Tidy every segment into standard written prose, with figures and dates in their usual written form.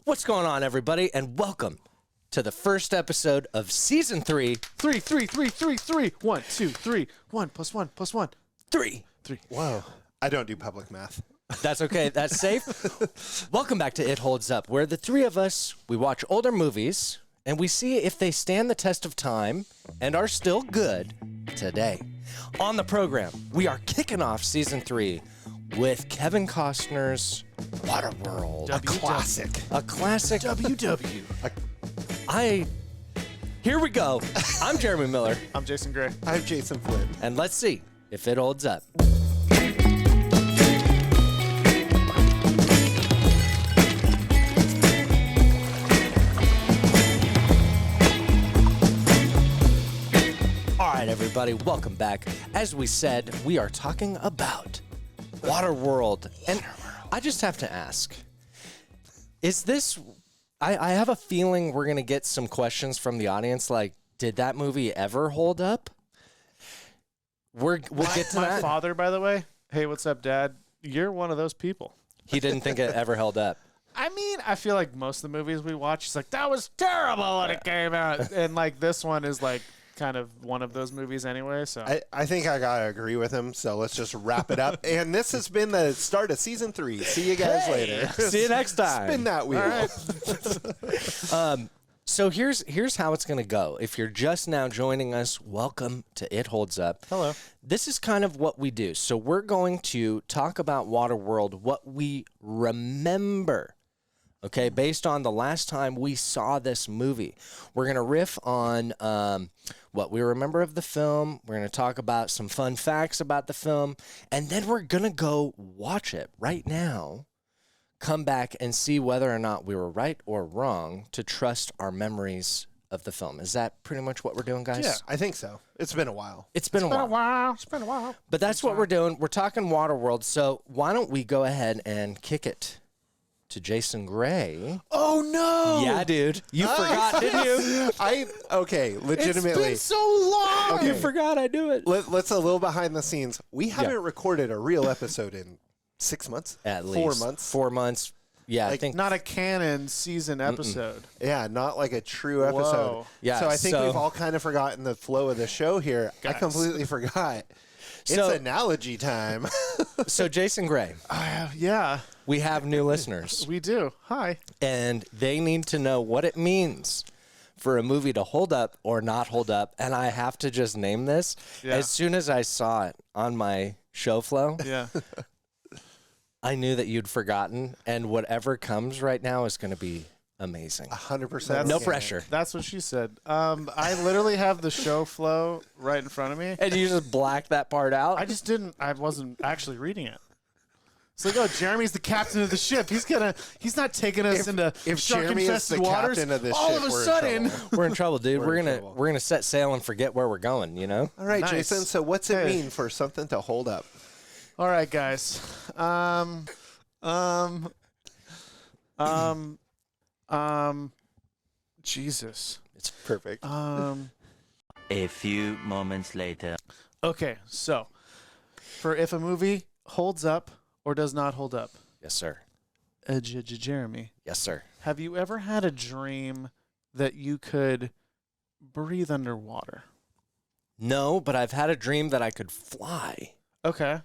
What's going on, everybody, and welcome to the first episode of Season 3. 3, 3, 3, 3, 3. 1, 2, 3. 1 plus 1 plus 1. 3. Whoa. I don't do public math. That's okay. That's safe. Welcome back to It Holds Up, where the three of us, we watch older movies, and we see if they stand the test of time and are still good today. On the program, we are kicking off Season 3 with Kevin Costner's Waterworld. A classic. A classic. WW. Here we go. I'm Jeremy Miller, I'm Jason Gray. I'm Jason Flynn. and let's see if it holds up. All right, everybody, welcome back. As we said, we are talking about Waterworld. And I just have to ask, is this... I have a feeling we're going to get some questions from the audience like, did that movie ever hold up? We'll get to My that. father, by the way. Hey, what's up, Dad? You're one of those people. He didn't think it ever held up. I mean, I feel like most of the movies we watch, it's like, that was terrible when it came out. And, like, this one is, like, kind of one of those movies anyway. So I think I got to agree with him, so let's just wrap it up. And this has been the start of Season 3. See you guys later. See you next time. Spin that wheel. All right. So here's how it's going to go. If you're just now joining us, welcome to It Holds Up. Hello. This is kind of what we do. So we're going to talk about Waterworld, what we remember, okay, based on the last time we saw this movie. We're going to riff on what we remember of the film. We're going to talk about some fun facts about the film, and then we're going to go watch it right now, come back and see whether or not we were right or wrong to trust our memories of the film. Is that pretty much what we're doing, guys? Yeah, I think so. It's been a while. It's been a while. It's been a while. But that's what we're doing. We're talking Waterworld. So why don't we go ahead and kick it to Jason Gray? Oh, no. Yeah, dude. You forgot, didn't you? Okay, legitimately. It's been so long. Okay. You forgot I do it. Let's a little behind the scenes. We haven't recorded a real episode in 6 months? At least 4 months? 4 months. Yeah, I Like, think. Not a canon season episode. Yeah, not like a true episode. Whoa. Yeah, So I think so- we've all kind of forgotten the flow of the show here. I Guys. completely forgot. So- It's analogy time. So, Jason Gray, Yeah, we have new listeners, we do. Hi. and they need to know what it means for a movie to hold up or not hold up. And I have to just name this. Yeah. As soon as I saw it on my show flow, Yeah. I knew that you'd forgotten, and whatever comes right now is going to be amazing. 100%. No organic. pressure. That's what she said. I literally have the show flow right in front of me. And you just black that part out? I wasn't actually reading it. It's like, oh, Jeremy's the captain of the ship. He's not taking us into if Jeremy is shark-infested the waters. captain of this All ship, of a we're in sudden, trouble. We're in trouble, dude. We're We're in gonna trouble. we're gonna set sail and forget where we're going. You know. All right, Nice. Jason. So what's it Hey. mean for something to hold up? all right, guys. Jesus. It's perfect. A few moments later. Okay, so for if a movie holds up or does not hold up, Yes, sir. Jeremy, Yes, sir. have you ever had a dream that you could breathe underwater? No, but I've had a dream that I could fly. Okay.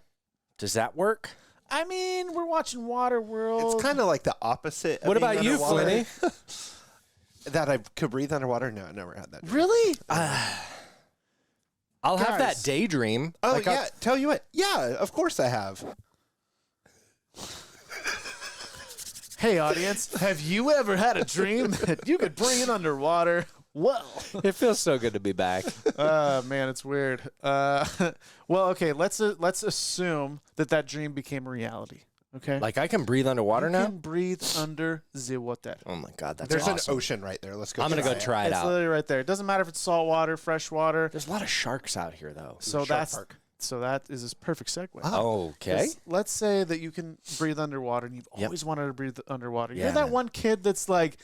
Does that work? I mean, we're watching Waterworld. It's kind of like the opposite. Of What being about you, underwater. Flinny? That I could breathe underwater? No, I never had that. Really? I'll have that Guys. daydream. Oh, Like, yeah. Tell you what. Yeah, of course I have. Hey, audience, have you ever had a dream that you could breathe underwater? Well, It feels so good to be back. man, it's weird. Well, okay, let's assume that dream became a reality. Okay, Like I can breathe underwater you now? can breathe under the water. Oh my god, that's There's awesome. an ocean right there. Let's go. I'm gonna go try it It's out. literally right there. It doesn't matter if it's salt water, fresh water. There's a lot of sharks out here though. So Shark Park. that is this perfect segue. Okay. 'Cause Let's say that you can breathe underwater, and you've Yep. always wanted to breathe underwater. Yeah, You're that man. one kid that's like,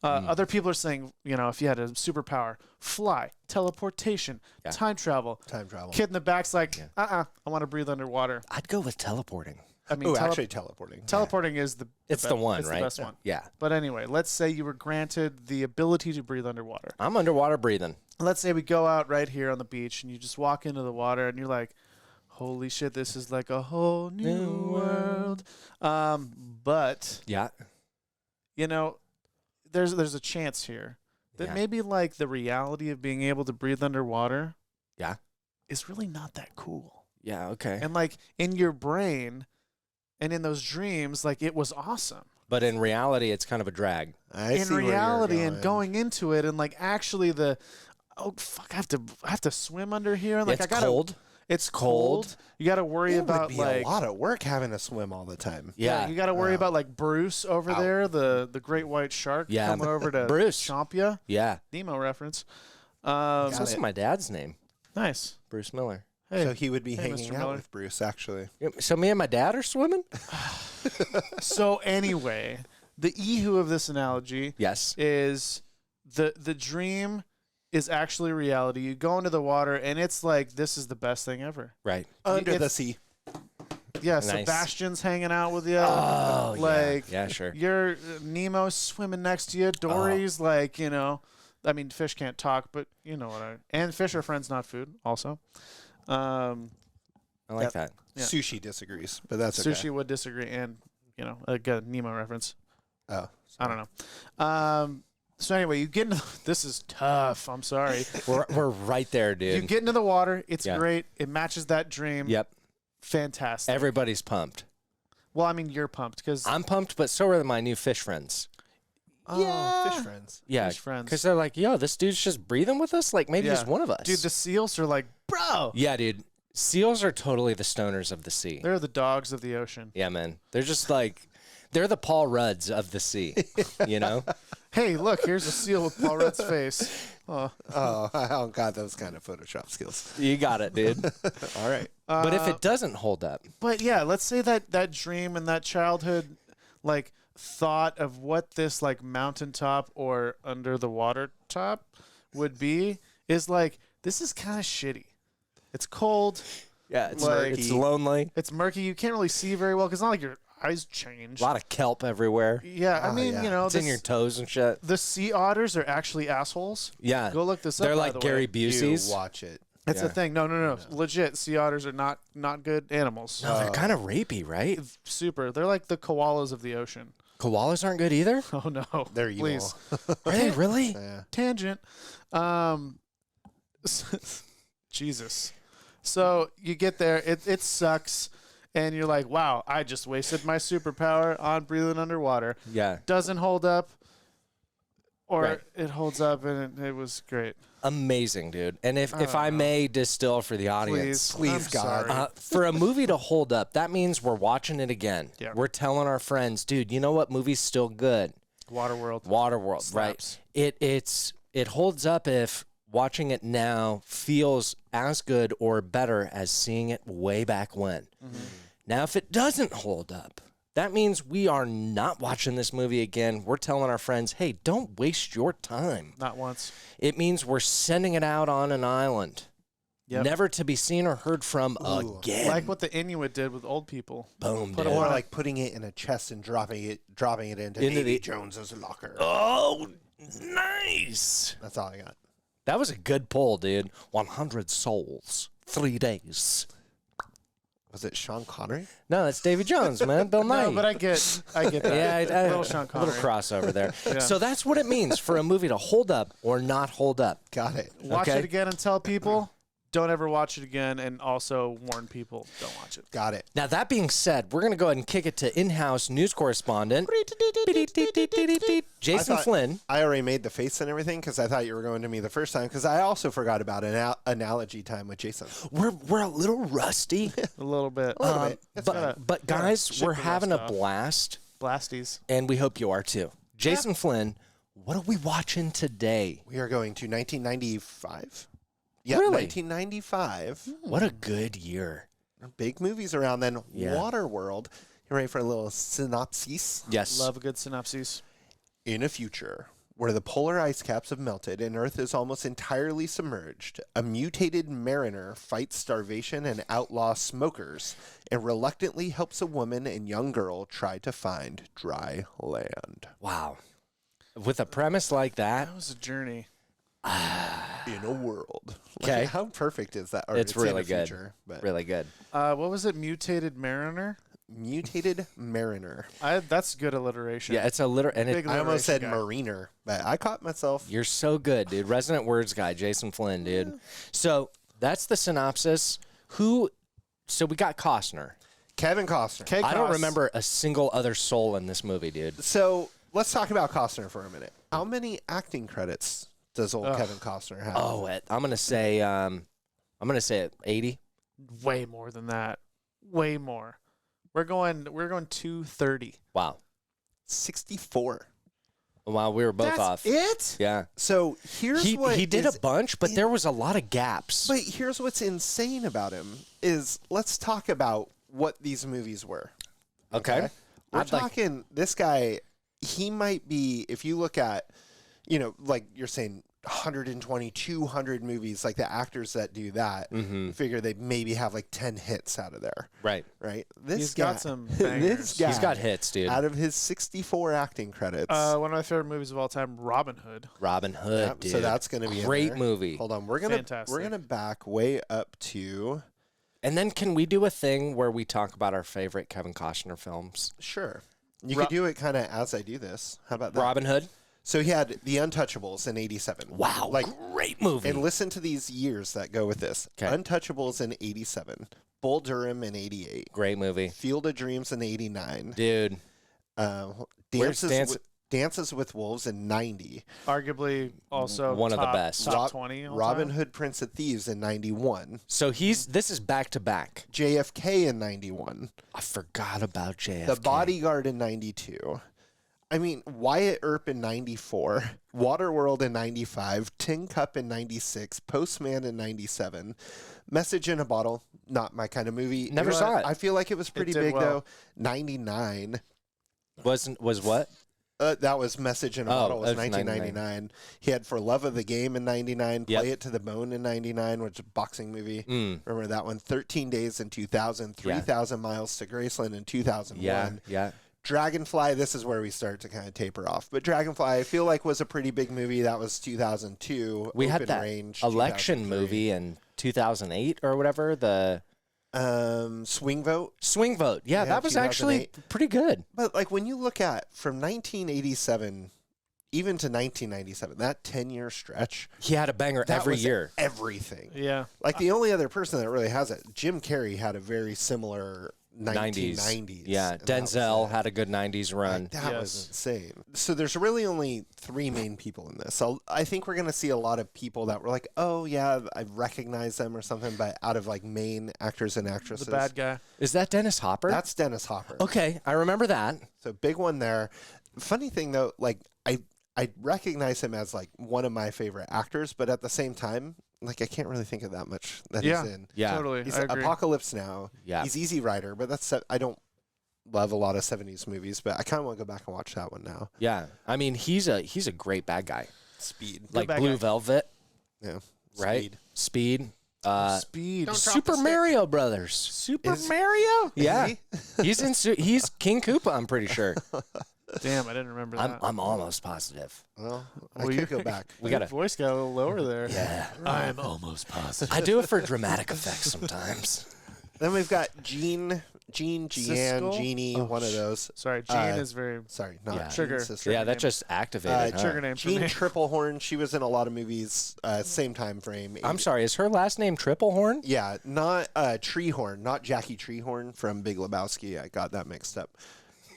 other people are saying, you know, if you had a superpower, fly, teleportation, time travel. Time travel. Kid in the back's like, I want to breathe underwater. I'd go with teleporting. I mean, Oh, actually teleporting. teleporting is the It's the one, it's right? the best one. Yeah. But anyway, let's say you were granted the ability to breathe underwater. I'm underwater breathing. Let's say we go out right here on the beach and you just walk into the water and you're like, holy shit, this is like a whole new world. But, Yeah. you know, there's a chance here that Yeah. maybe like the reality of being able to breathe underwater Yeah. is really not that cool. Yeah. Okay. And like in your brain and in those dreams, like it was awesome. But in reality, it's kind of a drag. I In see where you're reality and going. going into it and like actually oh fuck, I have to swim under here and like It's I gotta cold. It's Cold. cold. You got to worry It about would be like a lot of work having to swim all the time. Yeah. you got to worry Oh. about like Bruce over Ow. there, the great white shark Yeah. coming over to Bruce. chomp ya. Yeah. Nemo reference. Got That's it. my dad's name, Nice. Bruce Miller. Hey, So he would be Hey, hanging Mr. out Miller. with Bruce, actually. So me and my dad are swimming? so anyway, the ehu of this analogy Yes. is the dream is actually reality. You go into the water and it's like this is the best thing ever. Right. Under the It's- sea. Yeah, Nice. Sebastian's hanging out with you. Oh, like yeah. Yeah, sure. You're Nemo's swimming next to you. Dory's like, I mean, fish can't talk, but you know what and fish are friends, not food. Also, I like that. Yeah. Sushi disagrees, but that's okay. sushi would disagree, and a Nemo reference. Oh, I don't know. So anyway, you get into this is tough. I'm sorry. We're right there, dude. You get into the water. It's Yeah. great. It matches that dream. Yep. Fantastic. Everybody's pumped. Well, I mean, you're pumped because I'm pumped, but so are my new fish friends. fish friends. Yeah. Fish friends. Because they're like, yo, this dude's just breathing with us? Like, maybe he's Yeah. one of us. Dude, the seals are like, bro. Yeah, dude. Seals are totally the stoners of the sea. They're the dogs of the ocean. Yeah, man. They're just like, they're the Paul Rudds of the sea, you know? Hey, look, here's a seal with Paul Rudd's face. Oh. Oh, I don't got those kind of Photoshop skills. You got it, dude. All right. But if it doesn't hold up, But yeah, let's say that dream and that childhood, like, thought of what this, like, mountaintop or under the water top would be is like, this is kind of shitty. It's cold. yeah, it's, Like- it's lonely. It's murky. You can't really see very well because it's not like your eyes change. A lot of kelp everywhere. Yeah, I Oh, mean, yeah. It's in your toes and shit. the sea otters are actually assholes. Yeah. Go look this up. They're by like the Gary way. Busey's. You watch it. It's Yeah. a thing. No. Legit, sea otters are not good animals. No, they're kind of rapey, right? Super. They're like the koalas of the ocean. Koalas aren't good either? Oh no. They're evil. Please. Are they really? Yeah. Tangent. Jesus. So you get there, it sucks, and you're like, wow, I just wasted my superpower on breathing underwater. Yeah. Doesn't hold up, or Right. it holds up, and it was great. Amazing, dude. And if I may distill for the audience. Please, Please, God. Sorry. For a movie to hold up, that means we're watching it again. Yeah. We're telling our friends, dude, you know what movie's still good? Waterworld. Waterworld, Slaps. right? It holds up if watching it now feels as good or better as seeing it way back when. Now, if it doesn't hold up, that means we are not watching this movie again. We're telling our friends, hey, don't waste your time. Not once. It means we're sending it out on an island, Yep. never to be seen or heard from Ooh. again. Like what the Inuit did with old people. Boom, Put dude. them Or on like putting it in a chest and dropping it into Into Davy the- Jones's locker. Oh, nice. That's all I got. That was a good pull, dude. 100 souls, 3 days. Was it Sean Connery? No, that's Davy Jones, man. Bill Nye. No, but I get that. yeah, Little Sean little Connery. crossover there. Yeah. So that's what it means for a movie to hold up or not hold up. Got it. Watch Okay. it again and tell people. Don't ever watch it again, and also warn people, don't watch it. Got it. Now, that being said, we're going to go ahead and kick it to in-house news correspondent Jason I thought- Flynn. I already made the face and everything because I thought you were going to me the first time because I also forgot about analogy time with Jason. We're a little rusty, A little bit. little bit. It's but guys, ship we're the having a rust off. blast, Blasties. and we hope you are too. Jason Flynn, what are we watching today? We are going to 1995. Yeah, Really? 1995. What a good year. Big movies around then. Yeah. Waterworld. You ready for a little synopsis? Yes. Love a good synopsis. In a future where the polar ice caps have melted and Earth is almost entirely submerged, a mutated mariner fights starvation and outlaw smokers and reluctantly helps a woman and young girl try to find dry land. Wow. With a premise like that, That was a journey. In a world. Okay. Like, how perfect is that? Or it's in really the good. future, but Really good. What was it? Mutated Mariner? mutated mariner. That's good alliteration. Yeah, it's a literal, and Big it, I almost said alliteration guy. mariner, but I caught myself. you're so good, dude. Resident words guy, Jason Flynn, dude. So that's the synopsis. So we got Costner. Kevin Costner. K- I don't Cos- remember a single other soul in this movie, dude. So let's talk about Costner for a minute. How many acting credits does old Ugh. Kevin Costner have? Oh, I'm gonna say 80. Way more than that. Way more. We're going 230. Wow. 64. Wow, we were both off. It? Yeah. So here's He what did is- a bunch, but there was a lot of gaps. But here's what's insane about him is let's talk about what these movies were. Okay. We're I'd like- talking this guy, he might be, if you look at, like you're saying 120, 200 movies, like the actors that do that, you figure they maybe have like 10 hits out of there, Right. right? He's got some bangers. This guy, He's got hits, dude. out of his 64 acting credits. One of my favorite movies of all time, Robin Hood. Robin Hood, Yep, dude. so that's going to be in great there. movie. Hold on, we're Fantastic. gonna back way up to And then can we do a thing where we talk about our favorite Kevin Costner films? sure. You could do it kind of as I do this. How about that? Robin Hood. So he had The Untouchables in 87. Wow, Like, great movie. and listen to these years that go with this. 'Kay. Untouchables in 87. Bull Durham in 88. Great movie, Field of Dreams in 89. dude. Where's Dances with Wolves in 90. Arguably also One of the top- best. Top 20. all Robin time. Hood Prince of Thieves in 91. So this is back to back. JFK in 91. I forgot about JFK. The Bodyguard in 92. I mean, Wyatt Earp in 94, Waterworld in 95, Tin Cup in 96, Postman in 97, Message in a Bottle, not my kind of movie. Never saw it. I feel like it was pretty did big, well. though. 99. was what? That was Message in a Oh, Bottle, was that's 1999. He had For Love of the Game in 99, Yep. Play It to the Bone in 99, which is a boxing movie. Remember that one? 13 Days in 2000, 3,000 Miles to Graceland in 2001. Yeah. Dragonfly, this is where we start to kind of taper off. But Dragonfly, I feel like was a pretty big movie. That was 2002. We had Open that Range, election 2003. movie in 2008 or whatever. The Swing Vote. Swing Vote. Yeah, Yeah, that was actually 2008. pretty good. But like when you look at from 1987 even to 1997, that 10-year stretch, He had a banger that every was year. everything. Yeah. Like the only other person that really has it, Jim Carrey had a very similar 1990s. Yeah, and that was Denzel it. had a good 90s run. Like, that was Yes. insane. So there's really only 3 main people in this. So I think we're going to see a lot of people that were like, oh, yeah, I recognize them or something, but out of like main actors and actresses. The bad guy. Is that Dennis Hopper? That's Dennis Hopper. Okay, I remember that. So big one there. Funny thing, though, like I recognize him as like one of my favorite actors, but at the same time, like I can't really think of that much that Yeah. he's in. Yeah. Totally. He's I agree. Apocalypse Now. Yeah. He's Easy Rider, but I don't love a lot of 70s movies, but I kind of want to go back and watch that one now. Yeah. I mean, he's a great bad guy. Speed. Like bad Blue guy. Velvet, Yeah. right? Speed. Speed. Don't drop the Super stick. Mario Brothers. Super Is- Mario? Yeah. he? he's in he's King Koopa, I'm pretty sure. Damn, I didn't remember that. I'm almost positive. Well, I Well, could you- go back. We Your got to voice got a little lower there. Yeah. I'm almost positive. I do it for dramatic effects sometimes. Then we've got Jean, Jeanne, Siskel? Jeannie, Oh, one of those. Sorry, Gene is very. Sorry, not Yeah. Jean Sugar. sister. Yeah, that name. just activated. huh? Sugar name for Jean me. Triplehorn. She was in a lot of movies, same time frame. I'm sorry, is her last name Triplehorn? Yeah, not Treehorn, not Jackie Treehorn from Big Lebowski. I got that mixed up.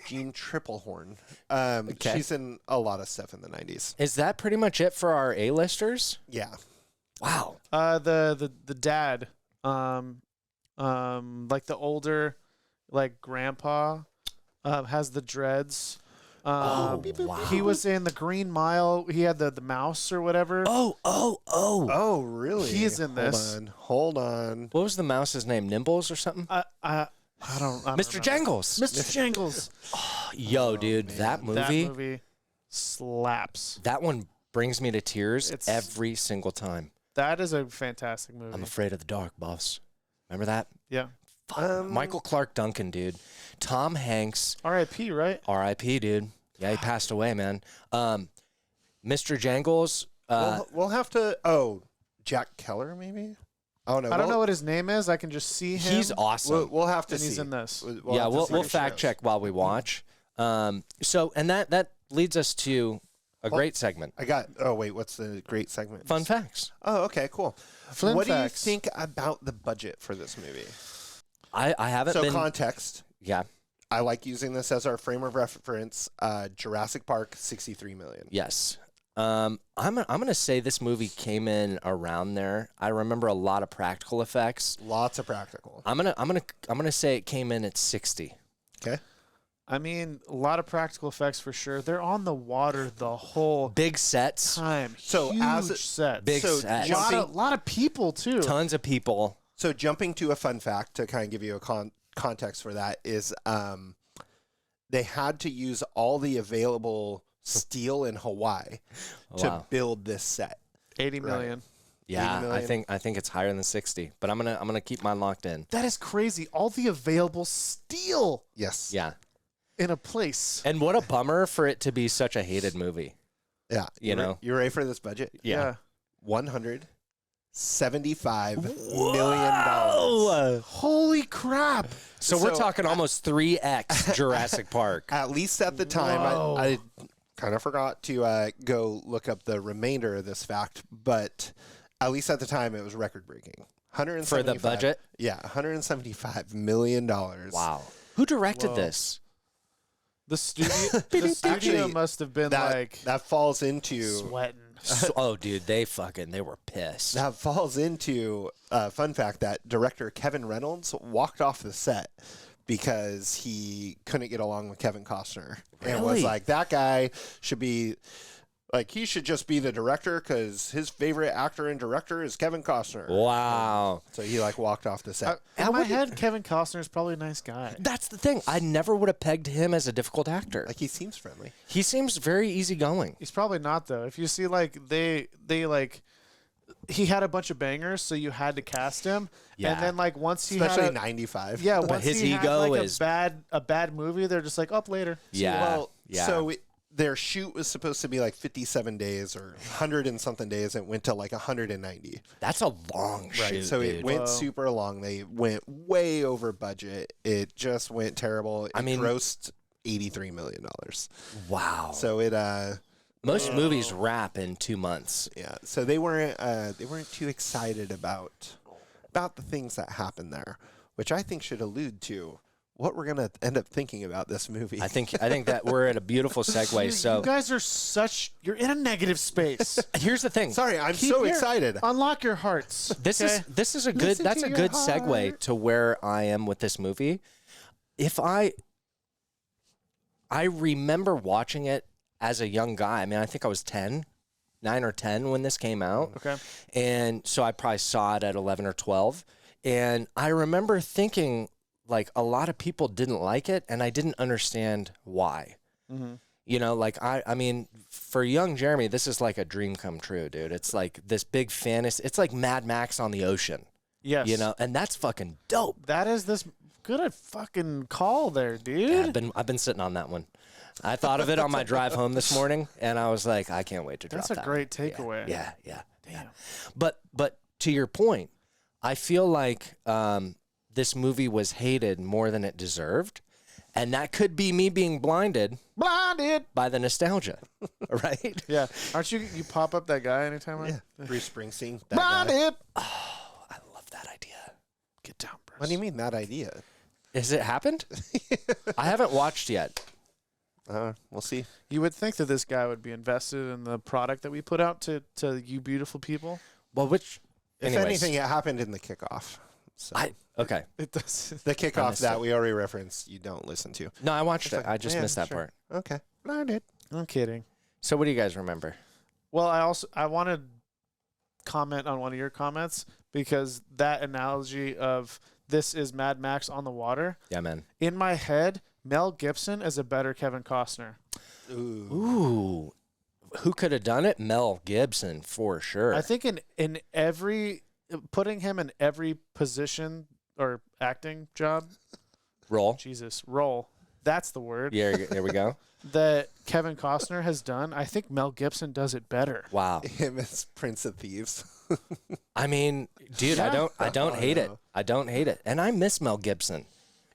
Jean Triplehorn. Okay. She's in a lot of stuff in the 90s. Is that pretty much it for our A-listers? Yeah. Wow. The dad, like the older, like grandpa, has the dreads. wow. He was in the Green Mile. He had the mouse or whatever. Oh. Oh, really? He's in this. Hold on. What was the mouse's name? Nimbles or something? I don't Mr. remember. Jangles. Mr. Jangles. Yo, dude, that That movie. movie. slaps. That one brings me to tears It's- every single time. That is a fantastic movie. I'm afraid of the dark, boss. Remember that? Yeah. Michael Clark Duncan, dude. Tom Hanks, R.I.P. Right? R.I.P., dude. Yeah, he passed away, man. Mr. Jangles. We'll have to. Oh, Jack Keller, maybe. Oh no, I don't know what his name is. I can just see him. He's awesome. We'll have to and see. he's in this. Yeah, have to see we'll the fact shows. check while we watch. So, and that leads us to a great segment. I got. Oh wait, what's the great segment? Fun facts. Oh, okay, cool. Fun what facts. do you think about the budget for this movie? I haven't So been. context. Yeah. I like using this as our frame of reference. Jurassic Park, 63 million. Yes. I'm gonna say this movie came in around there. I remember a lot of practical effects. Lots of practical. I'm gonna say it came in at 60. Okay. I mean, a lot of practical effects for sure. They're on the water the whole Big sets, time. So Huge as sets. big So sets, lot of people too. tons of people. So jumping to a fun fact to kind of give you a context for that is they had to use all the available steel in Hawaii to Wow. build this set. 80 million. Yeah, 80 I million. think it's higher than 60, but I'm gonna keep mine locked in. That is crazy. All the available steel Yes. Yeah, in a place. and what a bummer for it to be such a hated movie. Yeah. You know. You ready for this budget? Yeah. $175 million. Holy crap. So we're So, talking almost 3x Jurassic Park. At least at the time, Whoa. I kind of forgot to go look up the remainder of this fact, but at least at the time, it was record breaking. For the budget? Yeah, $175 million. Wow. Who directed Whoa. this? The studio Actually, must have been That, like that falls into sweating. Oh, dude, they were pissed. that falls into fun fact that director Kevin Reynolds walked off the set because he couldn't get along with Kevin Costner and was Really? like, that guy should be like, he should just be the director because his favorite actor and director is Kevin Costner. Wow. So he like walked off the set. In my head, Kevin Costner is probably a nice guy. That's the thing. I never would have pegged him as a difficult actor. Like, he seems friendly. He seems very easygoing. He's probably not though. If you see like they like he had a bunch of bangers, so you had to cast him. Yeah. And then like once he Especially had 95. yeah, once his he had ego like is- a bad movie, they're just like up later. Yeah. Well, yeah. so their shoot was supposed to be like 57 days or 100 and something days. It went to like 190. That's a long Right. shoot, So dude. it went Whoa. super long. They went way over budget. It just went terrible. It mean- grossed $83 million. Wow. So it Most movies wrap in 2 months. yeah. So they weren't too excited about the things that happened there, which I think should allude to what we're gonna end up thinking about this movie. I think that we're at a beautiful segue. You So guys are you're in a negative space. here's the thing. Sorry, I'm Keep so your- excited. Unlock your hearts. This okay? is a good Listen that's to a your good segue heart. to where I am with this movie. If I remember watching it as a young guy. I mean, I think I was 9 or 10 when this came out. Okay. And so I probably saw it at 11 or 12. And I remember thinking like a lot of people didn't like it and I didn't understand why. Mm-hmm. You know, like I mean, for young Jeremy, this is like a dream come true, dude. It's like this big fantasy. It's like Mad Max on the ocean, Yes. you know, and that's fucking dope. That is this good fucking call there, dude. Yeah, I've been sitting on that one. I thought of it on my drive home this morning, and I was like, I can't wait to drop That's a that great one. takeaway. Yeah. Damn. But to your point, I feel like this movie was hated more than it deserved, and that could be me being blinded by the nostalgia, right? Yeah. Aren't you pop up that guy anytime? Yeah. Bruce Springsteen. That guy. Oh, I love that idea. Get down, Bruce. What do you mean that idea? Has it happened? I haven't watched yet. We'll see. You would think that this guy would be invested in the product that we put out to you beautiful people. Well, If anyways, anything, it happened in the kickoff. So okay. It does. the kickoff missed that it. we already referenced, you don't listen to. No, I watched it. like, I just yeah, missed that sure. part. Okay. Blinded. I'm kidding. So, what do you guys remember? Well, I want to comment on one of your comments because that analogy of this is Mad Max on the water. Yeah, man. In my head, Mel Gibson is a better Kevin Costner. Ooh. Who could have done it? Mel Gibson, for sure. I think in every putting him in every position or acting job, Roll. role. That's the word. Yeah, there we go. That Kevin Costner has done. I think Mel Gibson does it better. Wow. Him as Prince of Thieves. I mean, dude, Yeah. I don't hate it. I don't hate it. And I miss Mel Gibson.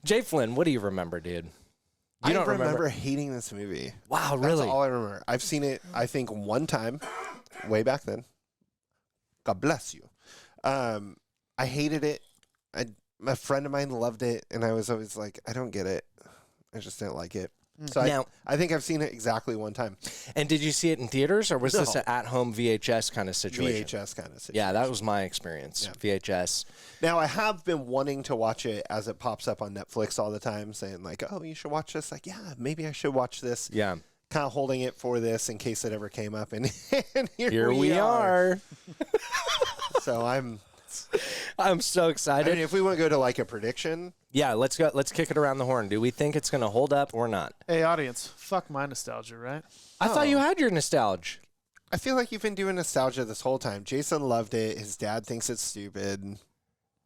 Jay Flynn, what do you remember, dude? You I don't remember hating this movie. Wow, That's really? all I remember. I've seen it, I think, one time, way back then. God bless you. I hated it. A friend of mine loved it, and I was always like, I don't get it. I just didn't like it. So Now- I think I've seen it exactly one time. And did you see it in theaters, or was this No. an at-home VHS kind of situation? VHS kind of situation. Yeah, that was my experience. Yeah. VHS. Now, I have been wanting to watch it as it pops up on Netflix all the time, saying like, oh, you should watch this. Like, yeah, maybe I should watch this. Yeah. Kind of holding it for this in case it ever came up. And, and Here we are. So I'm so I excited. mean, if we want to go to like a prediction, Yeah, let's go. Let's kick it around the horn. Do we think it's going to hold up or not? Hey, audience, fuck my nostalgia, right? I thought you had your nostalgia. I feel like you've been doing nostalgia this whole time. Jason loved it. His dad thinks it's stupid.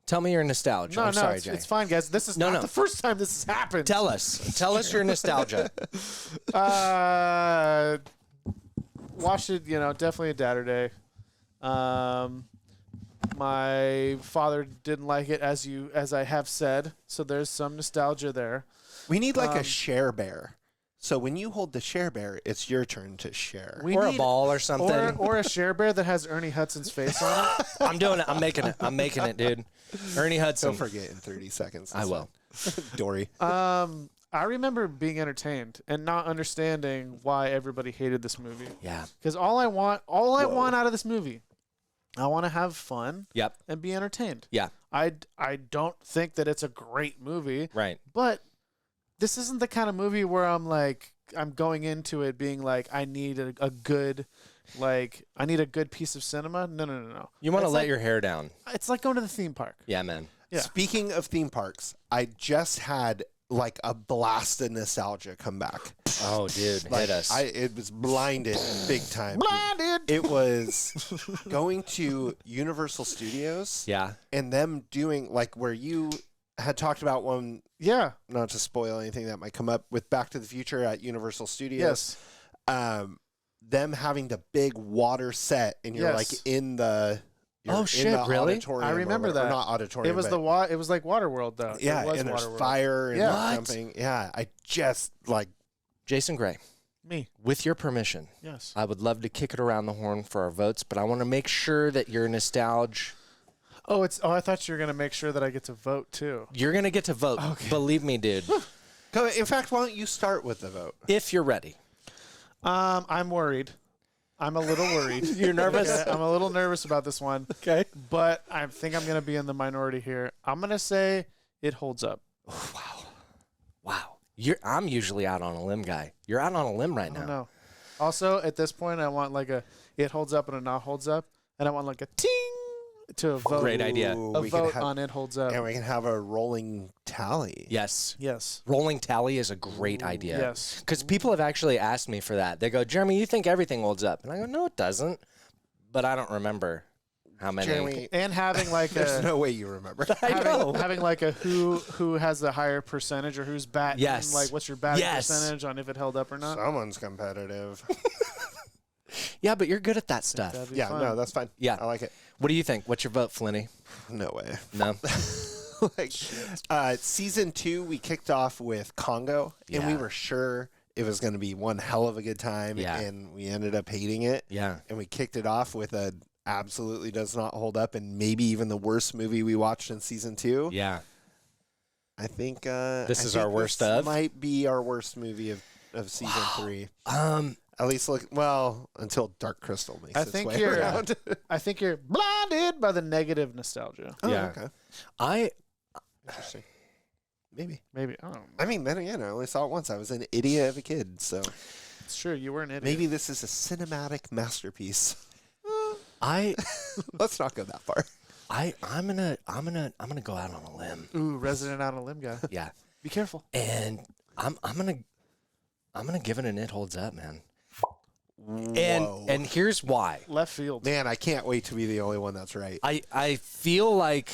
Tell me your nostalgia. I'm sorry, Jay. it's fine, guys. This is No, not no. the first time this has happened. Tell us. Tell us your nostalgia. Watched it, definitely a dadder day. My father didn't like it, as I have said, so there's some nostalgia there. We need like a share bear. So when you hold the share bear, it's your turn to share. Or a ball or something. Or a Share Bear that has Ernie Hudson's face on it. I'm doing it. I'm making it. I'm making it, dude. Ernie Hudson. Don't forget in 30 seconds. I will. Dory. I remember being entertained and not understanding why everybody hated this movie. Yeah. Because all I want out of this movie, I want to have fun Yep. and be entertained. Yeah. I don't think that it's a great movie, Right. but this isn't the kind of movie where I'm going into it being like, I need a good piece of cinema. No. You want to It's let like- your hair down. It's like going to the theme park. Yeah, man. Yeah. Speaking of theme parks, I just had like a blast of nostalgia come back. Oh, dude. Like, hit us. It was blinded big time. Blinded. It was going to Universal Studios yeah. and them doing like where you had talked about one, Yeah. not to spoil anything that might come up with Back to the Future at Universal Studios. Yes. Them having the big water set and you're Yes. like in the Oh, in shit, the really? auditorium I or remember whatever. that. Not auditorium. It was but it was like Waterworld though. yeah, It was and there's Waterworld. fire and What? jumping. Yeah, I just like Jason Gray, Me. with your permission, Yes. I would love to kick it around the horn for our votes, but I want to make sure that your nostalgia, I thought you were gonna make sure that I get to vote too. you're going to get to vote. Okay. Believe me, dude. In fact, why don't you start with the vote? If you're ready. I'm worried. I'm a little worried. You're nervous? Okay, I'm a little nervous about this one, Okay. but I think I'm gonna be in the minority here. I'm gonna say it holds up. Wow. I'm usually out on a limb guy. You're out on a limb right I don't now. know. Also, at this point, I want like a it holds up and a not holds up, and I want like a ting to a vote. Great idea. Ooh, A we can vote have- on it holds up. and we can have a rolling tally. Yes. Yes. Rolling tally is a great idea. Yes. Because people have actually asked me for that. They go, Jeremy, you think everything holds up? And I go, no, it doesn't. But I don't remember how many. Jeremy, And having like there's a no way you remember. I know. having like a who has the higher percentage or who's batting. Yes. Like what's your batting Yes. percentage on if it held up or not? Someone's competitive. Yeah, but you're good at that stuff. That'd be Yeah, fun. no, that's fine. Yeah. I like it. What do you think? What's your vote, Flinny? No way. No? Like, season 2, we kicked off with Congo, and we Yeah. were sure it was going to be one hell of a good time, Yeah. and we ended up hating it. Yeah. And we kicked it off with a absolutely does not hold up, and maybe even the worst movie we watched in season 2. Yeah. I think This is think our worst this of? might be our worst movie of season 3. At least until Dark Crystal makes I its think way you're around. I think you're blinded by the negative nostalgia. Oh, Yeah. okay. I Interesting. Maybe. Maybe. I don't know. I mean, then again, I only saw it once. I was an idiot of a kid, so It's true. You were an idiot. maybe this is a cinematic masterpiece. I Let's not go that far. I'm gonna go out on a limb. Ooh, resident out on a limb guy. Yeah. Be careful. And I'm gonna I'm gonna give it an It Holds Up, man. Whoa. And here's why. Left field. Man, I can't wait to be the only one that's right. I feel like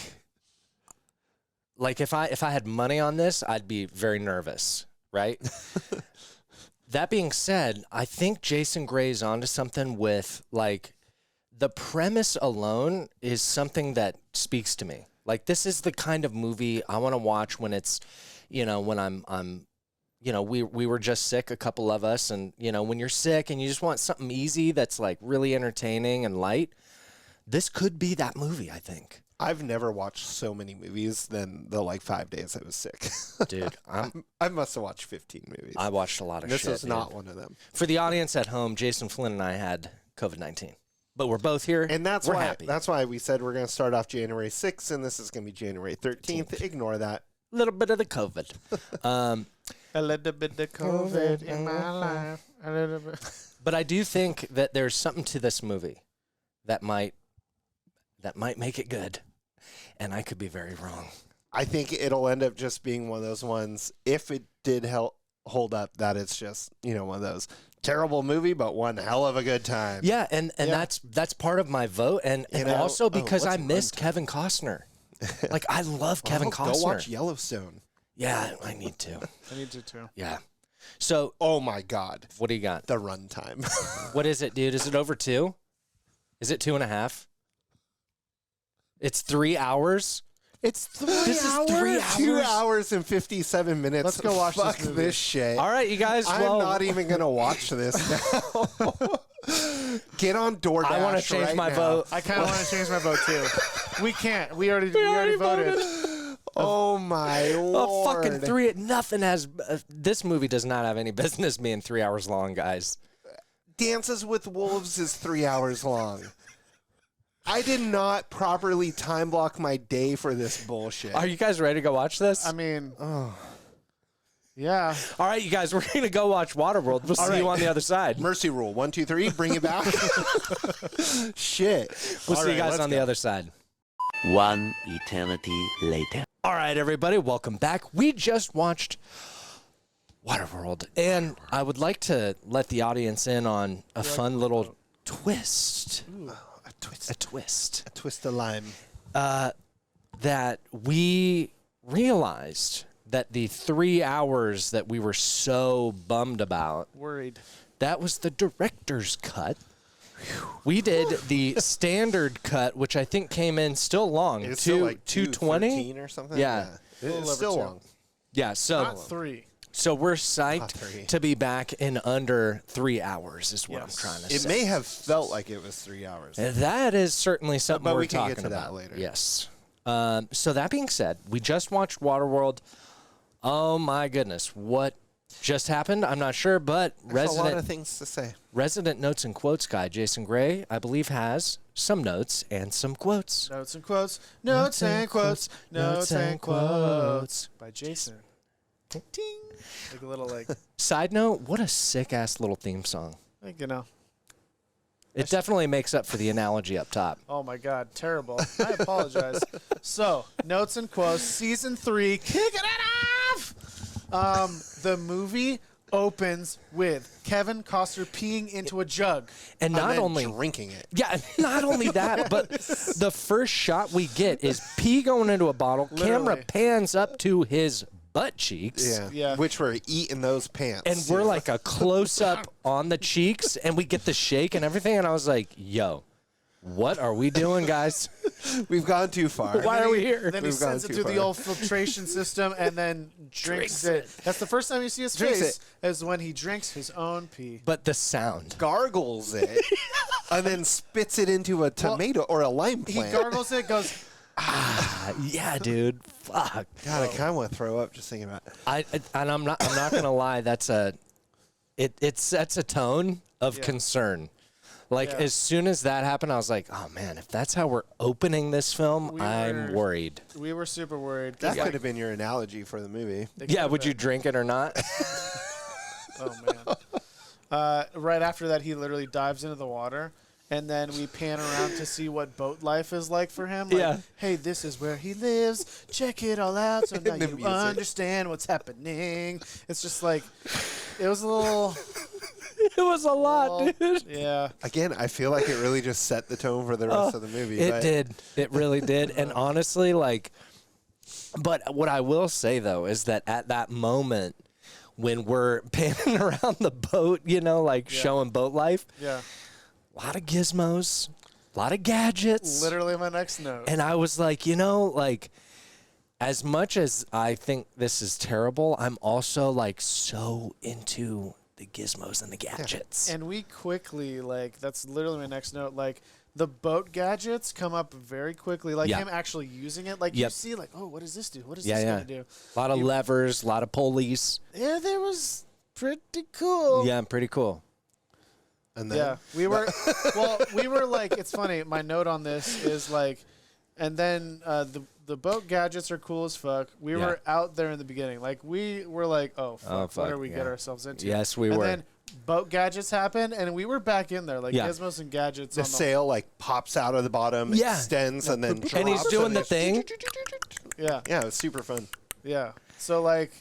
if I had money on this, I'd be very nervous, right? That being said, I think Jason Gray's onto something with like the premise alone is something that speaks to me. Like this is the kind of movie I want to watch when it's, when I'm we were just sick, a couple of us, and when you're sick and you just want something easy that's like really entertaining and light, this could be that movie, I think. I've never watched so many movies than the 5 days I was sick. Dude, I must have watched 15 movies. I watched a lot of shit. This was dude. not one of them. For the audience at home, Jason Flynn and I had COVID-19, but we're both here, And we're why happy. that's why we said we're going to start off January 6th, and this is going to be January 13th. Ignore that. A little bit of the COVID. A little bit of COVID in my life. A little bit. But I do think that there's something to this movie that might make it good, and I could be very wrong. I think it'll end up just being one of those ones, if it did hold up, that it's just, one of those terrible movie, but one hell of a good time. Yeah, and that's part of my vote, and also because I miss Kevin Costner. Like, I love Kevin Costner. Go watch Yellowstone. Yeah, I need to. I need to too. Yeah. So, Oh my God. what do you got? The runtime. What is it, dude? Is it over 2? Is it 2.5? It's 3 hours? It's 3 This is 3 hours? 2 hours and 57 minutes. Let's go watch this Fuck movie. this shit. All right, you guys. I'm well, not even going to watch this now. Get on DoorDash. I want to change right my now. vote. I kind of want to change my vote too. We can't. We already voted. Oh my A lord. fucking 3. Nothing has. This movie does not have any business being 3 hours long, guys. Dances with Wolves is 3 hours long. I did not properly time block my day for this bullshit. Are you guys ready to go watch this? I mean, yeah. All right, you guys, we're going to go watch Waterworld. We'll see you on the other side. Mercy rule. 1, 2, 3. Bring it back. Shit. We'll All see you right, guys let's on the go. other side. One eternity later. All right, everybody, welcome back. We just watched Waterworld, and I would like to let the audience in on a fun little twist. A twist. A twist. A twist of lime. That we realized that the 3 hours that we were so bummed about, Worried. that was the director's cut. We did the standard cut, which I think came in still long. It's still like 220 2:13 or something. Yeah. It's over still 2. long. Yeah, so Not 3. so we're psyched Not 3. to be back in under 3 hours is what Yes. I'm trying to It say. may have felt like it was 3 hours. And that is certainly something But we're we can talking get to that about later. Yes. So that being said, we just watched Waterworld. Oh my goodness, what just happened? I'm not sure, but There's a lot of things to say. resident notes and quotes guy Jason Gray, I believe, has some notes and some quotes. Notes and quotes. Notes and quotes. Notes and quotes. By Jason. Ting. Like a little Side note: what a sick ass little theme song. It definitely makes up for the analogy up top. Oh my God, terrible. I apologize. So, notes and quotes, season 3, kicking it off. The movie opens with Kevin Costner peeing into a jug. And not then only drinking it. Yeah, not only that, but the first shot we get is pee going into a bottle. Camera Literally. pans up to his butt cheeks. Yeah. Which were eating those pants. And we're like a close up on the cheeks, and we get the shake and everything. And I was like, yo, what are we doing, guys? We've gone too far. Why are we here? Then he We've gone sends it too through the far. old filtration system and then drinks it. That's the first time you see his Drinks face, is when he drinks his own pee. But the sound. Gargles it and then spits it into a tomato or a lime He plant. gargles it, goes, Yeah, dude. Fuck. God, I kind of want to throw up just thinking about it. I'm not gonna lie. It sets a tone of concern. Like, Yeah. as soon as that happened, I was like, oh man, if that's how we're opening this film, I'm worried. we were super worried. That could have been your analogy for the movie. Yeah, would you drink it or not? Oh, man. Right after that, he literally dives into the water. And then we pan around to see what boat life is like for him. Like, Yeah. hey, this is where he lives. Check it all out so now The you music. understand what's happening. It's just like, It was a little. It was a lot, Well, dude. Yeah. Again, I feel like it really just set the tone for the rest of the movie. It but did. It really did. And honestly, like, but what I will say though is that at that moment when we're panning around the boat, you know, like showing boat life, Yeah. a lot of gizmos, a lot of gadgets. Literally my next note. And I was like, you know, like, as much as I think this is terrible, I'm also like so into the gizmos and the gadgets. And we quickly, like, that's literally my next note. Like, the boat gadgets come up very quickly. Like, Yeah. him actually using it. Like, Yep. you see, like, oh, what does this do? What is Yeah, this yeah. going to do? A lot of levers, a lot of pulleys. Yeah, there was pretty cool. Yeah, pretty cool. and then Yeah, we were. Well, we were like, it's funny. My note on this is like, and then the boat gadgets are cool as fuck. We Yeah. were out there in the beginning, like we were like, oh fuck, fuck, what are we yeah. get ourselves into? Yes, we and were. then boat gadgets happened, and we were back in there, like Yeah. gizmos and gadgets. the on sail like pops out of the bottom, Yeah. extends, and then drops. And he's doing the it's- thing. Yeah, Yeah, it was super fun. yeah. So like,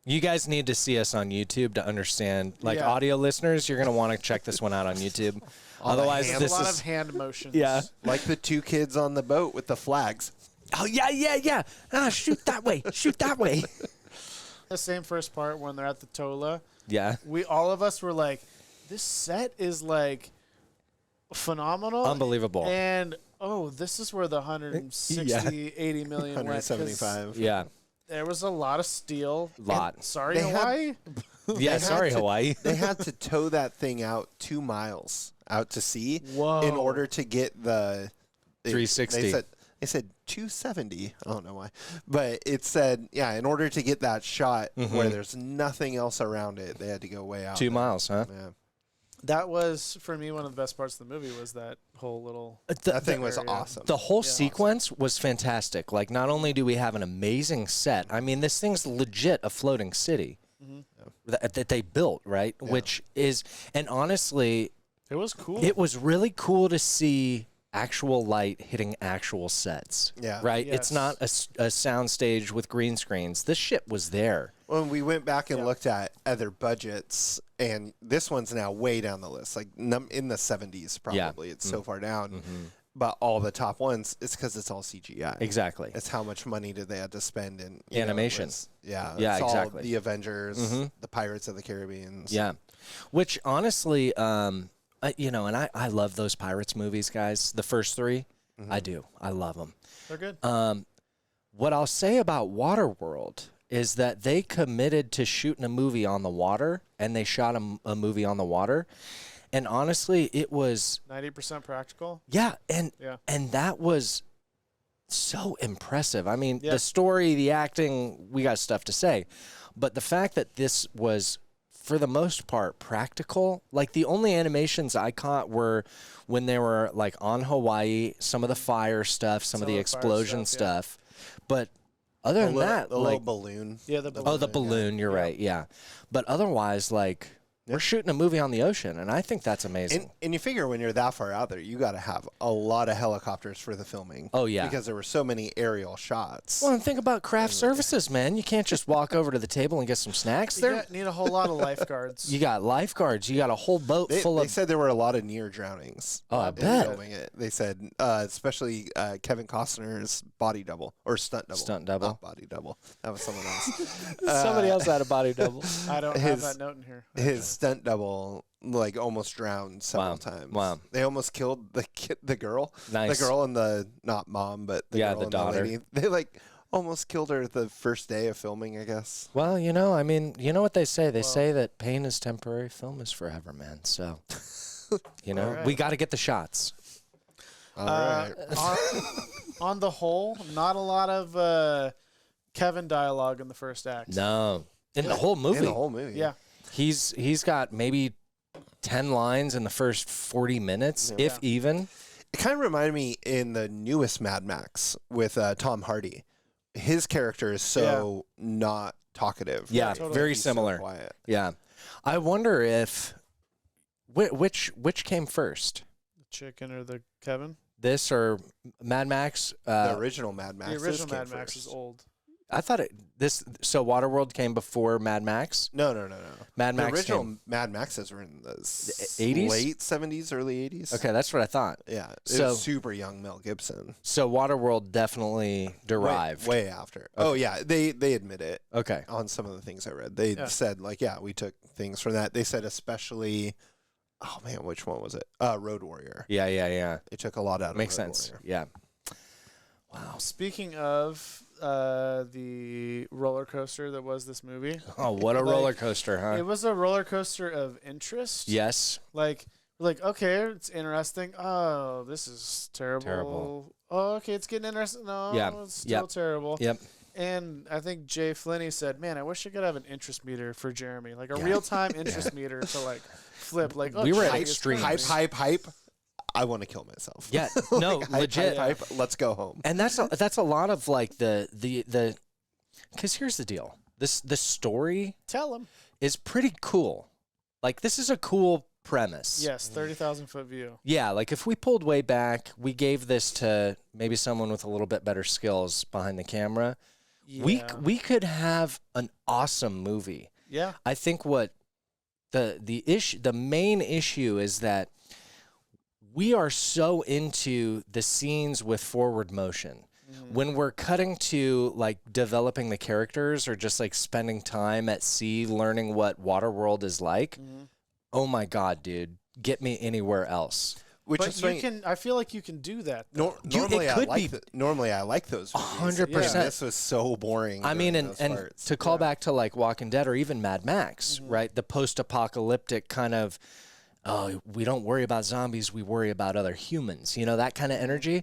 You guys need to see us on YouTube to understand. Like Yeah. audio listeners, you're gonna want to check this one out on YouTube. Otherwise, hands. this a lot is of hand motions. yeah. Like the two kids on the boat with the flags. Oh yeah, yeah, yeah. Ah, shoot that way. Shoot that way. The same first part when they're at the Tola. Yeah. We all of us were like, this set is phenomenal, Unbelievable. And oh, this is where the 160, 80 million went. 'cause 175. Yeah. There was a lot of steel. Lot. And sorry, They had- Hawaii. Yeah. had Sorry, to- Hawaii. They had to tow that thing out 2 miles out to sea Whoa. in order to get the 360. They said 270. I don't know why, but it said in order to get that shot where there's nothing else around it, they had to go way out. 2 there. miles, huh? Yeah. That was for me one of the best parts of the movie was that whole little. That thing was area. awesome. The whole Yeah. sequence was fantastic. Like, not only do we have an amazing set, I mean, this thing's legit a floating city that they built, right? Which is, and honestly, It was cool. it was really cool to see actual light hitting actual sets. Yeah. Right? Yes. It's not a sound stage with green screens. This shit was there. When we went back and looked at other budgets, and this one's now way down the list, like in the 70s probably. It's so far down. But all the top ones, it's because it's all CGI. Exactly. It's how much money did they have to spend in you know, Animation. it was- yeah, Yeah, it's all exactly. the Avengers, the Pirates of the Caribbean. Yeah. Which honestly, you know, and I love those Pirates movies, guys. The first 3, I do. I love them. They're good. What I'll say about Waterworld is that they committed to shooting a movie on the water, and they shot a movie on the water. And honestly, it was 90% practical. and Yeah. that was so impressive. I mean, Yeah. the story, the acting, we got stuff to say, but the fact that this was for the most part practical, like the only animations I caught were when they were like on Hawaii, some of the fire stuff, some of the of the fire explosion stuff, stuff. But other than that, the like little balloon. Yeah, the oh, the balloon, you're right, yeah. But otherwise, like we're shooting a movie on the ocean, and I think that's amazing. And you figure when you're that far out there, you got to have a lot of helicopters for the filming. Oh, yeah. because there were so many aerial shots. Well, and think about craft services, man. You can't just walk over to the table and get some snacks. You need a whole lot of lifeguards. You got lifeguards. You got a whole boat They, full they of. said there were a lot of near drownings. Oh, I in bet. filming it. They said, especially Kevin Costner's body double or stunt double. Stunt double. Not body double. That was someone else. Somebody else had a body double. I don't have his- that note in here. His stunt double like almost drowned several Wow. times. Wow. They almost killed the girl. Nice. The girl and the not mom, but the Yeah, girl the and daughter. lady. They like almost killed her the first day of filming, I guess. Well, you know, I mean, you know what they say? They say that pain is temporary, film is forever, man. So, you know, right. we got to get the shots. All right. On the whole, not a lot of Kevin dialogue in the first act. No. In the whole movie. In the whole movie. Yeah. He's got maybe 10 lines in the first 40 minutes, if even. It kind of reminded me in the newest Mad Max with Tom Hardy. His character is so not talkative. Yeah, totally. very He's so similar. quiet. Yeah. I wonder if which came first? The chicken or the Kevin? This or Mad Max? The original Mad Max. The original came Mad Max first. is old. I thought so Waterworld came before Mad Max? No. Mad The Max original came. Mad Maxes were in the 80s? late 70s, early 80s. Okay, that's what I thought. Yeah. It So- was super young Mel Gibson. So Waterworld definitely derived. Way after. Oh, yeah. They admit it Okay. on some of the things I read. They Yeah. said, like, yeah, we took things from that. They said especially, oh, man, which one was it? Road Warrior. Yeah. They took a lot out of Makes Road sense. Warrior. Yeah. Wow. Speaking of the roller coaster that was this movie, Oh, what a Like, roller coaster, huh? it was a roller coaster of interest. Yes. Like, okay, it's interesting. Oh, this is terrible. Terrible. Oh, okay, it's getting interesting. No, Yeah. it's still Yep. terrible. Yep. And I think Jay Flinney said, "Man, I wish I could have an interest meter for Jeremy, like a Yeah. real-time interest meter to like flip." Like, oh, We were at Jay, it's extremes. coming. Hype. I want to kill myself. Yeah. No, Like, legit. Hype. Let's go home. And that's a lot of like the because here's the deal. The story Tell him. is pretty cool. Like this is a cool premise. Yes, 30,000-foot view. Yeah, like if we pulled way back, we gave this to maybe someone with a little bit better skills behind the camera. Yeah. We could have an awesome movie. Yeah. I think what the main issue is that we are so into the scenes with forward motion. When we're cutting to like developing the characters or just like spending time at sea learning what Waterworld is like, oh my God, dude, get me anywhere else. Which But is you funny. can. I feel like you can do that. though. Normally, I could like be- normally I like those movies. 100%. Yeah, this was so boring. I mean, during and, those and parts. to call back to like Walking Dead or even Mad Max, right? The post-apocalyptic kind of, oh, we don't worry about zombies, we worry about other humans. You know, that kind of energy.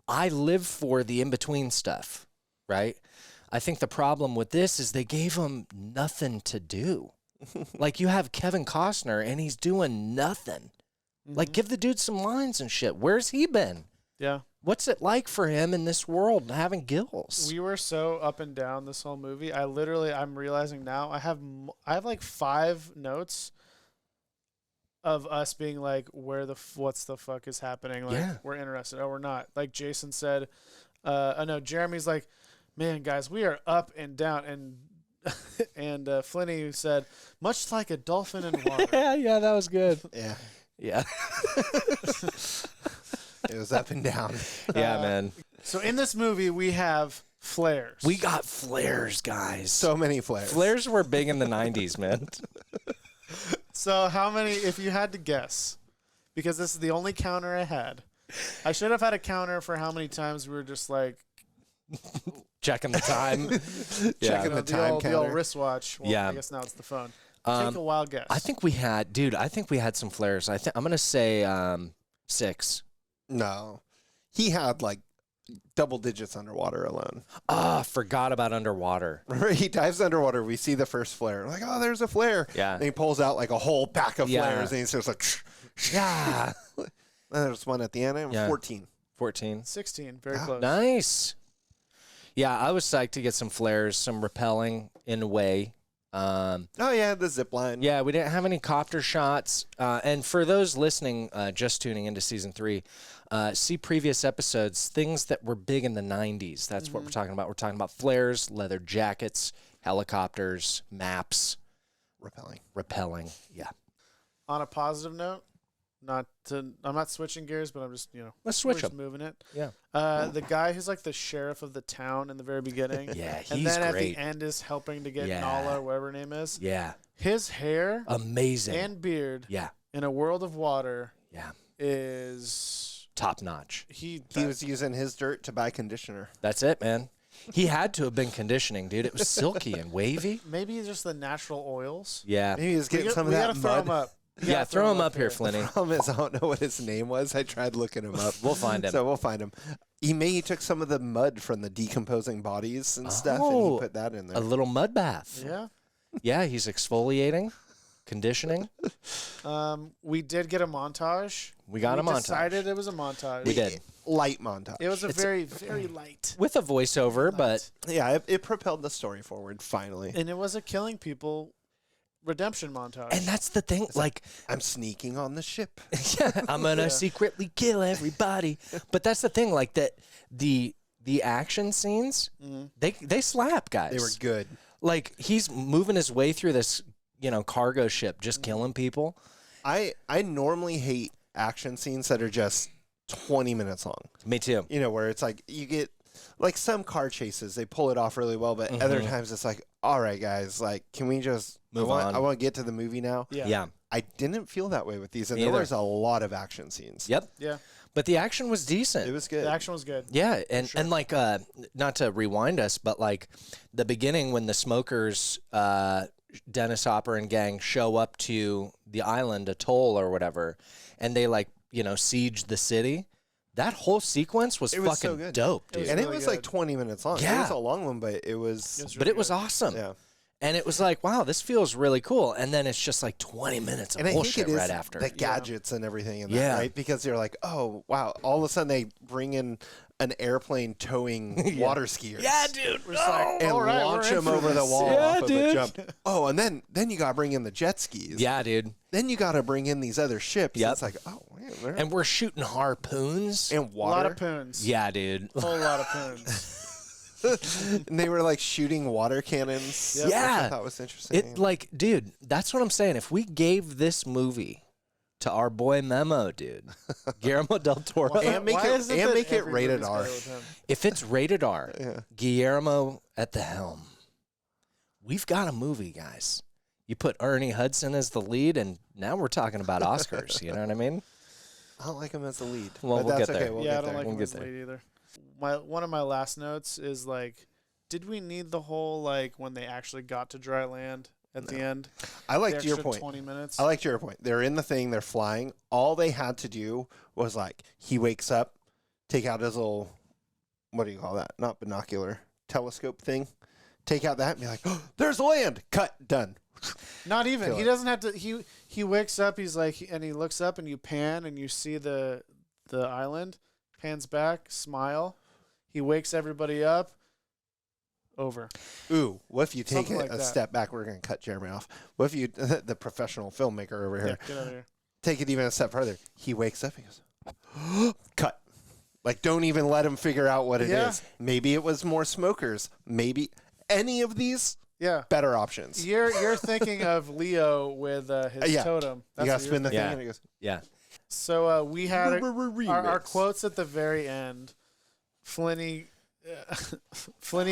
I live for the in-between stuff, right? I think the problem with this is they gave him nothing to do. Like you have Kevin Costner and he's doing nothing. Like give the dude some lines and shit. Where's he been? Yeah. What's it like for him in this world having gills? We were so up and down this whole movie. I'm realizing now I have like 5 notes of us being like, what's the fuck is happening? Like, Yeah. we're interested. Oh, we're not. Like Jason said, no, Jeremy's like, man, guys, we are up and down. And Flinney said, much like a dolphin in water. yeah, that was good. yeah, Yeah. it was up and down. Yeah, man. So in this movie, we have flares. We got flares, guys. So many flares. Flares were big in the 90s, man. So how many, if you had to guess, because this is the only counter I had. I should have had a counter for how many times we were just like, Checking the time. Checking the time old counter. wristwatch. Well, Yeah. I guess now it's the phone. Take a wild guess. I think we had, dude, some flares. I'm going to say 6. No, he had like double digits underwater alone. Forgot about underwater. Remember, he dives underwater. We see the first flare. Like, oh, there's a flare. Yeah. And he pulls out like a whole pack of Yeah. flares, and he's just like, Yeah. And there's one at the end. I'm Yeah. 14. 14. 16, very close. Nice. Yeah, I was psyched to get some flares, some repelling in a way. Oh yeah, the zip line. Yeah, we didn't have any copter shots. And for those listening, just tuning into season 3, see previous episodes, things that were big in the 90s. That's what we're talking about. We're talking about flares, leather jackets, helicopters, maps, repelling. Yeah. On a positive note, I'm not switching gears, but I'm just, Let's we're switch just them. moving it. Yeah. The guy who's like the sheriff of the town in the very beginning. Yeah, and he's then great. at the end is helping to get Yeah. Nala, whatever her name is. Yeah. His hair Amazing. and beard Yeah. in a world of water Yeah. is Top notch. He was using his dirt to buy conditioner. That's it, man. He had to have been conditioning, dude. It was silky and wavy. maybe just the natural oils. Yeah. Maybe he was getting some of we that gotta throw mud. him up. We Yeah, gotta throw him up here, Flinny. Problem is, I don't know what his name was. I tried looking him up. We'll find him. So we'll find him. He took some of the mud from the decomposing bodies and stuff, and Oh, he put that in there. A little mud bath. Yeah. Yeah, he's exfoliating, conditioning. We did get a montage. We got a montage. Decided it was a montage. We did. Light montage. It was a very, very light. With a voiceover, but Yeah, it propelled the story forward finally. And it was a killing people redemption montage. and that's the thing. Like, I'm sneaking on the ship. yeah, I'm gonna secretly kill everybody. But that's the thing. Like that, the the action scenes, they slap, guys. They were good. Like, he's moving his way through this, cargo ship, just killing people. I normally hate action scenes that are just 20 minutes long. Me too. Where it's like you get like some car chases, they pull it off really well, but other times it's like, all right, guys, like, can we just move on? I want to get to the movie now. Yeah. I didn't feel that way with these, and Me there either. was a lot of action scenes. Yep. Yeah. But the action was decent. It was good. The action was good. Yeah, and like not to rewind us, but like the beginning when the smokers, Dennis Hopper and gang show up to the island atoll or whatever, and they siege the city. That whole sequence was It was fucking so good. dope, dude. And it really was like good. 20 minutes long. Yeah. It was a long one, but it was. But it was awesome. Yeah. And it was like, wow, this feels really cool. And then it's just like 20 minutes of And I think bullshit it is right after. the gadgets and everything in that, Yeah. right? Because you're like, oh, wow. All of a sudden they bring in an airplane towing water skiers. Yeah, dude. We're just like, And all right, launch we're in them for over the this. wall Yeah, off of a dude. jump. Oh, and then you got to bring in the jet skis. Yeah, dude. Then you got to bring in these other ships. Yep. It's like, oh, man. And we're shooting harpoons. And A water. lot of poons. Yeah, dude. A whole lot of poons. And they were like shooting water cannons. Yep. Which I Yeah. thought was interesting. Dude, that's what I'm saying. If we gave this movie to our boy Memo, dude, Guillermo del Toro, And make Why it- is and that make it every rated movie's R. better with him? if it's rated R, Yeah. Guillermo at the helm, we've got a movie, guys. You put Ernie Hudson as the lead, and now we're talking about Oscars. You know what I mean? I don't like him as the lead. Well, but we'll that's get there. okay. We'll Yeah, I get don't there. like We'll him get as there. late either. One of my last notes is like, did we need the whole when they actually got to dry land at the end? I The liked your extra point. 20 minutes. I liked your point. They're in the thing. They're flying. All they had to do was he wakes up, take out his little, what do you call that? Not binocular, telescope thing. Take out that and be like, oh, there's land. Cut. Done. Not even. Kill He it. doesn't have to. He wakes up. He's like, and he looks up, and you pan, and you see the island. Pans back, smile. He wakes everybody up. Over. Ooh, what if you take Something it like a that. step back? We're going to cut Jeremy off. What if you, the professional filmmaker over Yeah, here, get out of here. take it even a step further? He wakes up and goes, cut. Like, don't even let him figure out what it is. Yeah. Maybe it was more smokers. Maybe any of these Yeah. better options. You're thinking of Leo with his Yeah. totem. You got what to you're spin the thing Yeah. and it goes, Yeah. So we had our remix. quotes at the very end. Flinny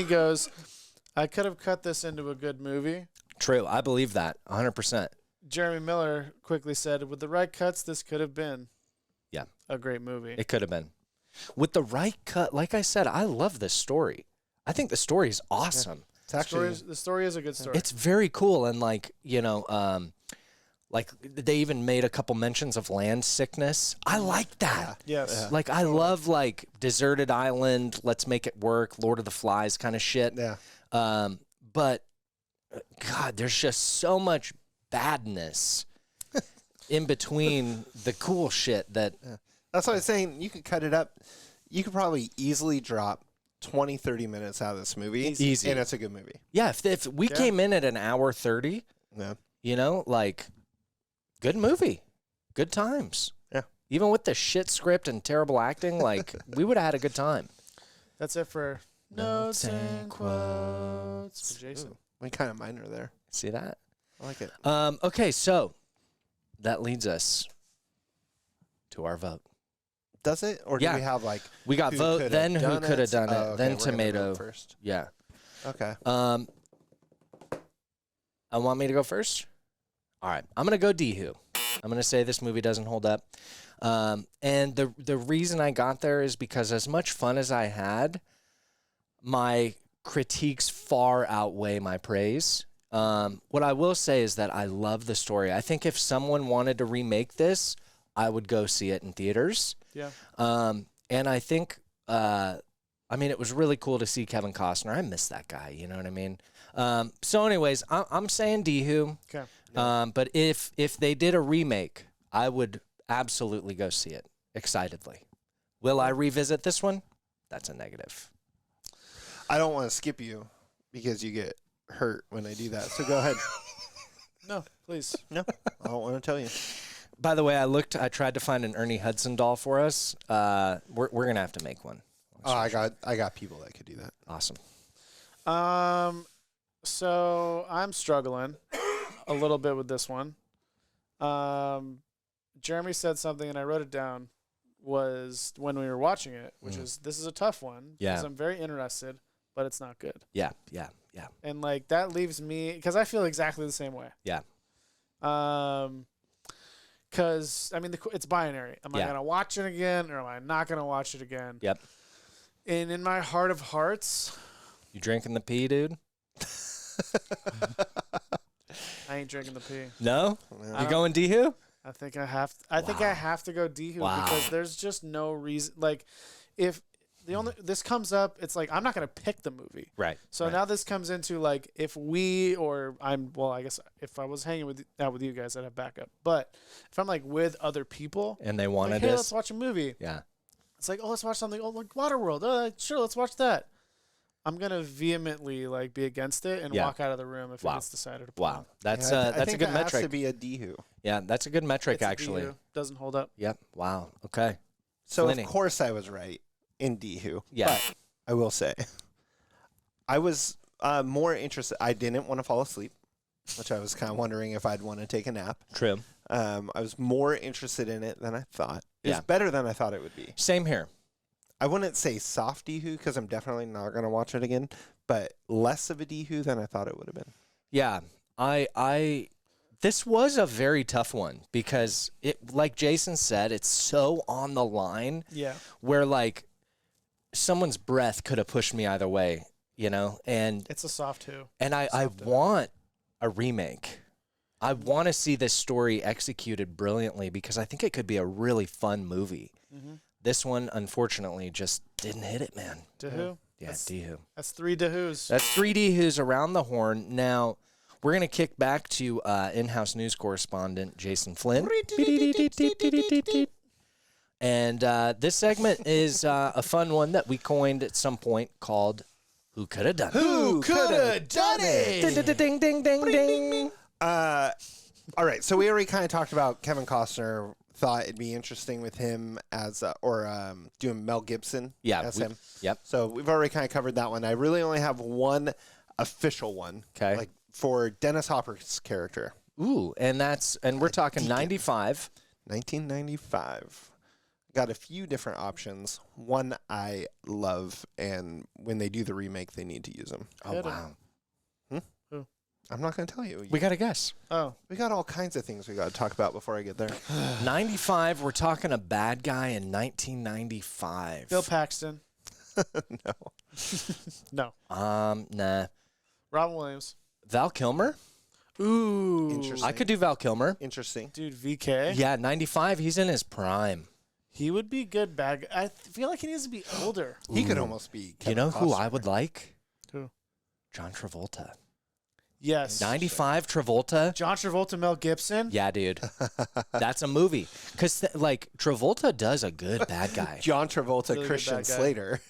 goes, I could have cut this into a good movie. True. I believe that 100%. Jeremy Miller quickly said, with the right cuts, this could have been Yeah. a great movie. It could have been. With the right cut, like I said, I love this story. I think the story is awesome. It's actually, The story is a good story. It's very cool, and like they even made a couple mentions of land sickness. I like that. Yes. Like I love like deserted island. Let's make it work. Lord of the Flies kind of shit. yeah. But God, there's just so much badness in between the cool shit that. That's what I was saying. You could cut it up. You could probably easily drop 20, 30 minutes out of this movie. Easy. And it's a good movie. Yeah, if we came in at an hour 30, Yeah. like good movie, good times. Yeah. Even with the shit script and terrible acting, like we would have had a good time. That's it for Notes and Quotes for Jason. Ooh, we kind of minor there. See that? I like it. Okay, so that leads us to our vote. Does it? Or Yeah. do we have We got who vote, coulda then who done could have it? done it, Oh, okay, then we're gonna vote tomato. first. Yeah. Okay. I want me to go first? All right. I'm going to go D-Who. I'm going to say this movie doesn't hold up. And the reason I got there is because as much fun as I had, my critiques far outweigh my praise. What I will say is that I love the story. I think if someone wanted to remake this, I would go see it in theaters. Yeah. And I think, it was really cool to see Kevin Costner. I miss that guy. You know what I mean? So anyways, I'm saying D-Who. Okay. But if they did a remake, I would absolutely go see it excitedly. Will I revisit this one? That's a negative. I don't want to skip you because you get hurt when I do that. So go ahead. No, please. No, I don't want to tell you. By the way, I tried to find an Ernie Hudson doll for us. We're going to have to make one. Oh, I got people that could do that. Awesome. So I'm struggling a little bit with this one. Jeremy said something, and I wrote it down, was when we were watching it, which is, this is a tough one. Yeah. Because I'm very interested, but it's not good. Yeah. And, like, that leaves me, because I feel exactly the same way. Yeah. Because, I mean, it's binary. Am I Yeah. going to watch it again, or am I not going to watch it again? Yep. And in my heart of hearts, You drinking the pee, dude? I ain't drinking the pee. No? I You don't- going Dehu? I think I have. I think I have to go Dehu because there's just no reason. Like, if this comes up, it's like I'm not gonna pick the movie. Right. So now this comes into, like, if we or I guess if I was hanging out with you guys, I'd have backup. But if I'm, like, with other people And they like, wanted hey, this. let's watch a movie. Yeah. It's like, oh, let's watch something. Oh, like Waterworld. Oh, sure, let's watch that. I'm gonna vehemently, like, be against it and Yeah. walk out of the room if it gets decided upon. Wow. That's Yeah, I that's a think good it metric. has to be a Dehu. Yeah, that's a good metric It's a actually. DU. Doesn't hold up. Yep. Wow. Okay. So Flinny. of course I was right in Dehu. Yeah. But I will say, I was more interested. I didn't want to fall asleep, which I was kind of wondering if I'd want to take a nap. True. I was more interested in it than I thought. It's Yeah. better than I thought it would be. Same here. I wouldn't say soft Dehu because I'm definitely not going to watch it again, but less of a Dehu than I thought it would have been. Yeah. This was a very tough one because it, like Jason said, it's so on the line Yeah. where, like, someone's breath could have pushed me either way, you know? And It's a soft who. I want a remake. I want to see this story executed brilliantly because I think it could be a really fun movie. Mm-hmm. This one, unfortunately, just didn't hit it, man. Dehu. Yeah, Dehu. That's 3 Dehus. That's 3D who's around the horn. Now, we're going to kick back to in-house news correspondent Jason Flynn. And this segment is a fun one that we coined at some point called Who Coulda Done It? Who could have done it? Ding, ding, ding, ding. All right, so we already kind of talked about Kevin Costner. Thought it'd be interesting with him as doing Mel Gibson as him. Yep. So we've already kind of covered that one. I really only have one official one. 'Kay. Like for Dennis Hopper's character, Ooh, and we're talking 95. 1995. Got a few different options. One I love, and when they do the remake, they need to use them. Oh, Hit 'em. wow. I'm not going to tell you. We got to guess. Oh. We got all kinds of things we got to talk about before I get there. 95, we're talking a bad guy in 1995. Bill Paxton. No. No. Nah. Robin Williams. Val Kilmer? Ooh. Interesting. I could do Val Kilmer. Interesting. Dude, VK. Yeah, 95, he's in his prime. He would be good bad guy. I feel like he needs to be older. He could almost be You Kevin know who Costner. I would like? Who? John Travolta. Yes. 95 Travolta? John Travolta, Mel Gibson. Yeah, dude. That's a movie. Because, like, Travolta does a good bad guy. John Travolta, Really good Christian bad guy. Slater.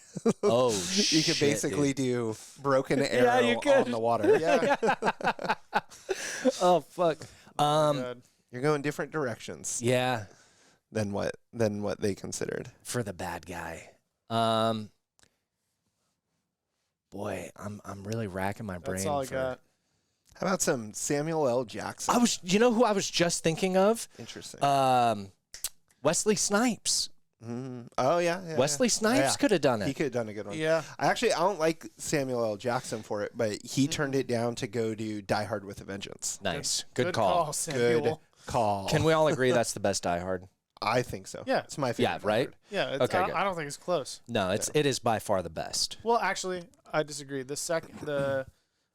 Oh, You shit, could basically dude. do Broken Arrow you could. on the water. Yeah. Oh, fuck. God. You're going different directions Yeah, than what they considered. for the bad guy. Boy, I'm really racking my brain. That's all I for- got. How about some Samuel L. Jackson? You know who I was just thinking of? Interesting. Wesley Snipes. Oh yeah, Wesley Snipes Yeah. could have done He it. could have done a good one. Yeah. I don't like Samuel L. Jackson for it, but he turned it down to go do Die Hard with a Vengeance. Nice. Good call. Samuel. Good call. Can we all agree that's the best Die Hard? I think so. Yeah. It's my favorite. Yeah, Die right? Hard. Yeah. Okay, good. I don't think it's close. No, it is by far the best. Well, actually, I disagree. The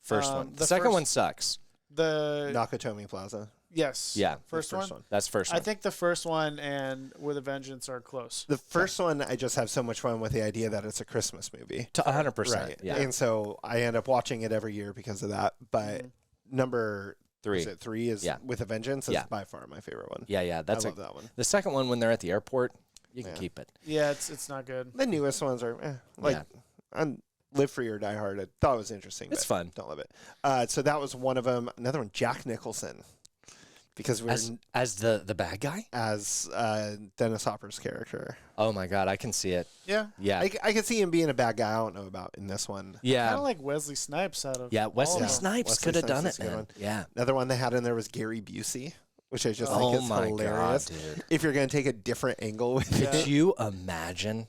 First one. the The second first- one sucks. Nakatomi Plaza. Yes. Yeah. First one. That's the first I one. think the first one and With a Vengeance are close. The first one, I just have so much fun with the idea that it's a Christmas movie. 100%. Right. Yeah. And so I end up watching it every year because of that. But number 3. is it 3 is Yeah. With a Vengeance is Yeah. by far my favorite one. Yeah. That's I love that one. the second one when they're at the airport. You can Yeah. keep it. Yeah, it's not good. The newest ones are on Live Free or Die Hard. I thought it was interesting. It's but fun. Don't love it. So that was one of them. Another one, Jack Nicholson. because we're As the bad guy? as Dennis Hopper's character. Oh my God, I can see it. Yeah. Yeah. I could see him being a bad guy. I don't know about in this one. Kind Yeah. of like Wesley Snipes out of Yeah, all Wesley of them. Snipes Wesley could have done Snipes it, is a good man. one. Yeah. Another one they had in there was Gary Busey, which I just think Oh is my hilarious. God, dude. If you're going to take a different angle with Yeah. it. Could you imagine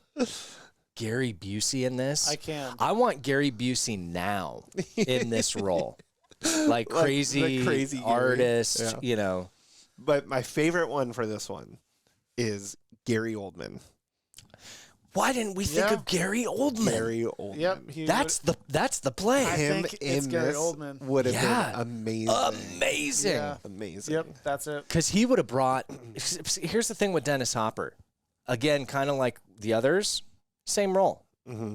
Gary Busey in this? I can. I want Gary Busey now in this role. Like the crazy, crazy Gary. artist, Yeah. you know. But my favorite one for this one is Gary Oldman. Why didn't we think Yeah. of Gary Oldman? Gary Oldman. Yep. He That's the play. I Him think it's in Gary this Oldman. would have Yeah. been amazing. Amazing. Yeah. Amazing. Yep. That's it. Because he would have brought. Here's the thing with Dennis Hopper. Again, kind of like the others, same role. hmm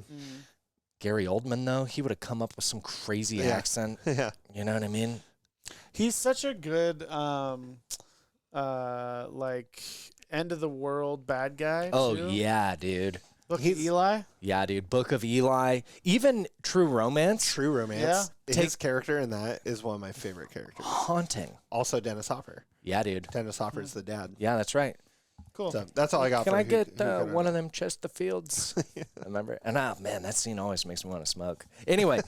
Gary Oldman, though, he would have come up with some crazy Yeah. accent. Yeah. You know what I mean? He's such a good like end of the world bad guy. Oh, too. yeah, dude. Look at He's- Eli. Yeah, dude. Book of Eli. Even True Romance. True Romance. Yeah. His character in that is one of my favorite characters. Haunting. Also, Dennis Hopper. Yeah, dude. Dennis Hopper's the dad. Yeah, that's right. Cool. So that's all I got. Can for I who- get who coulda- one of them Chesterfields? Remember? And man, that scene always makes me want to smoke. Anyway,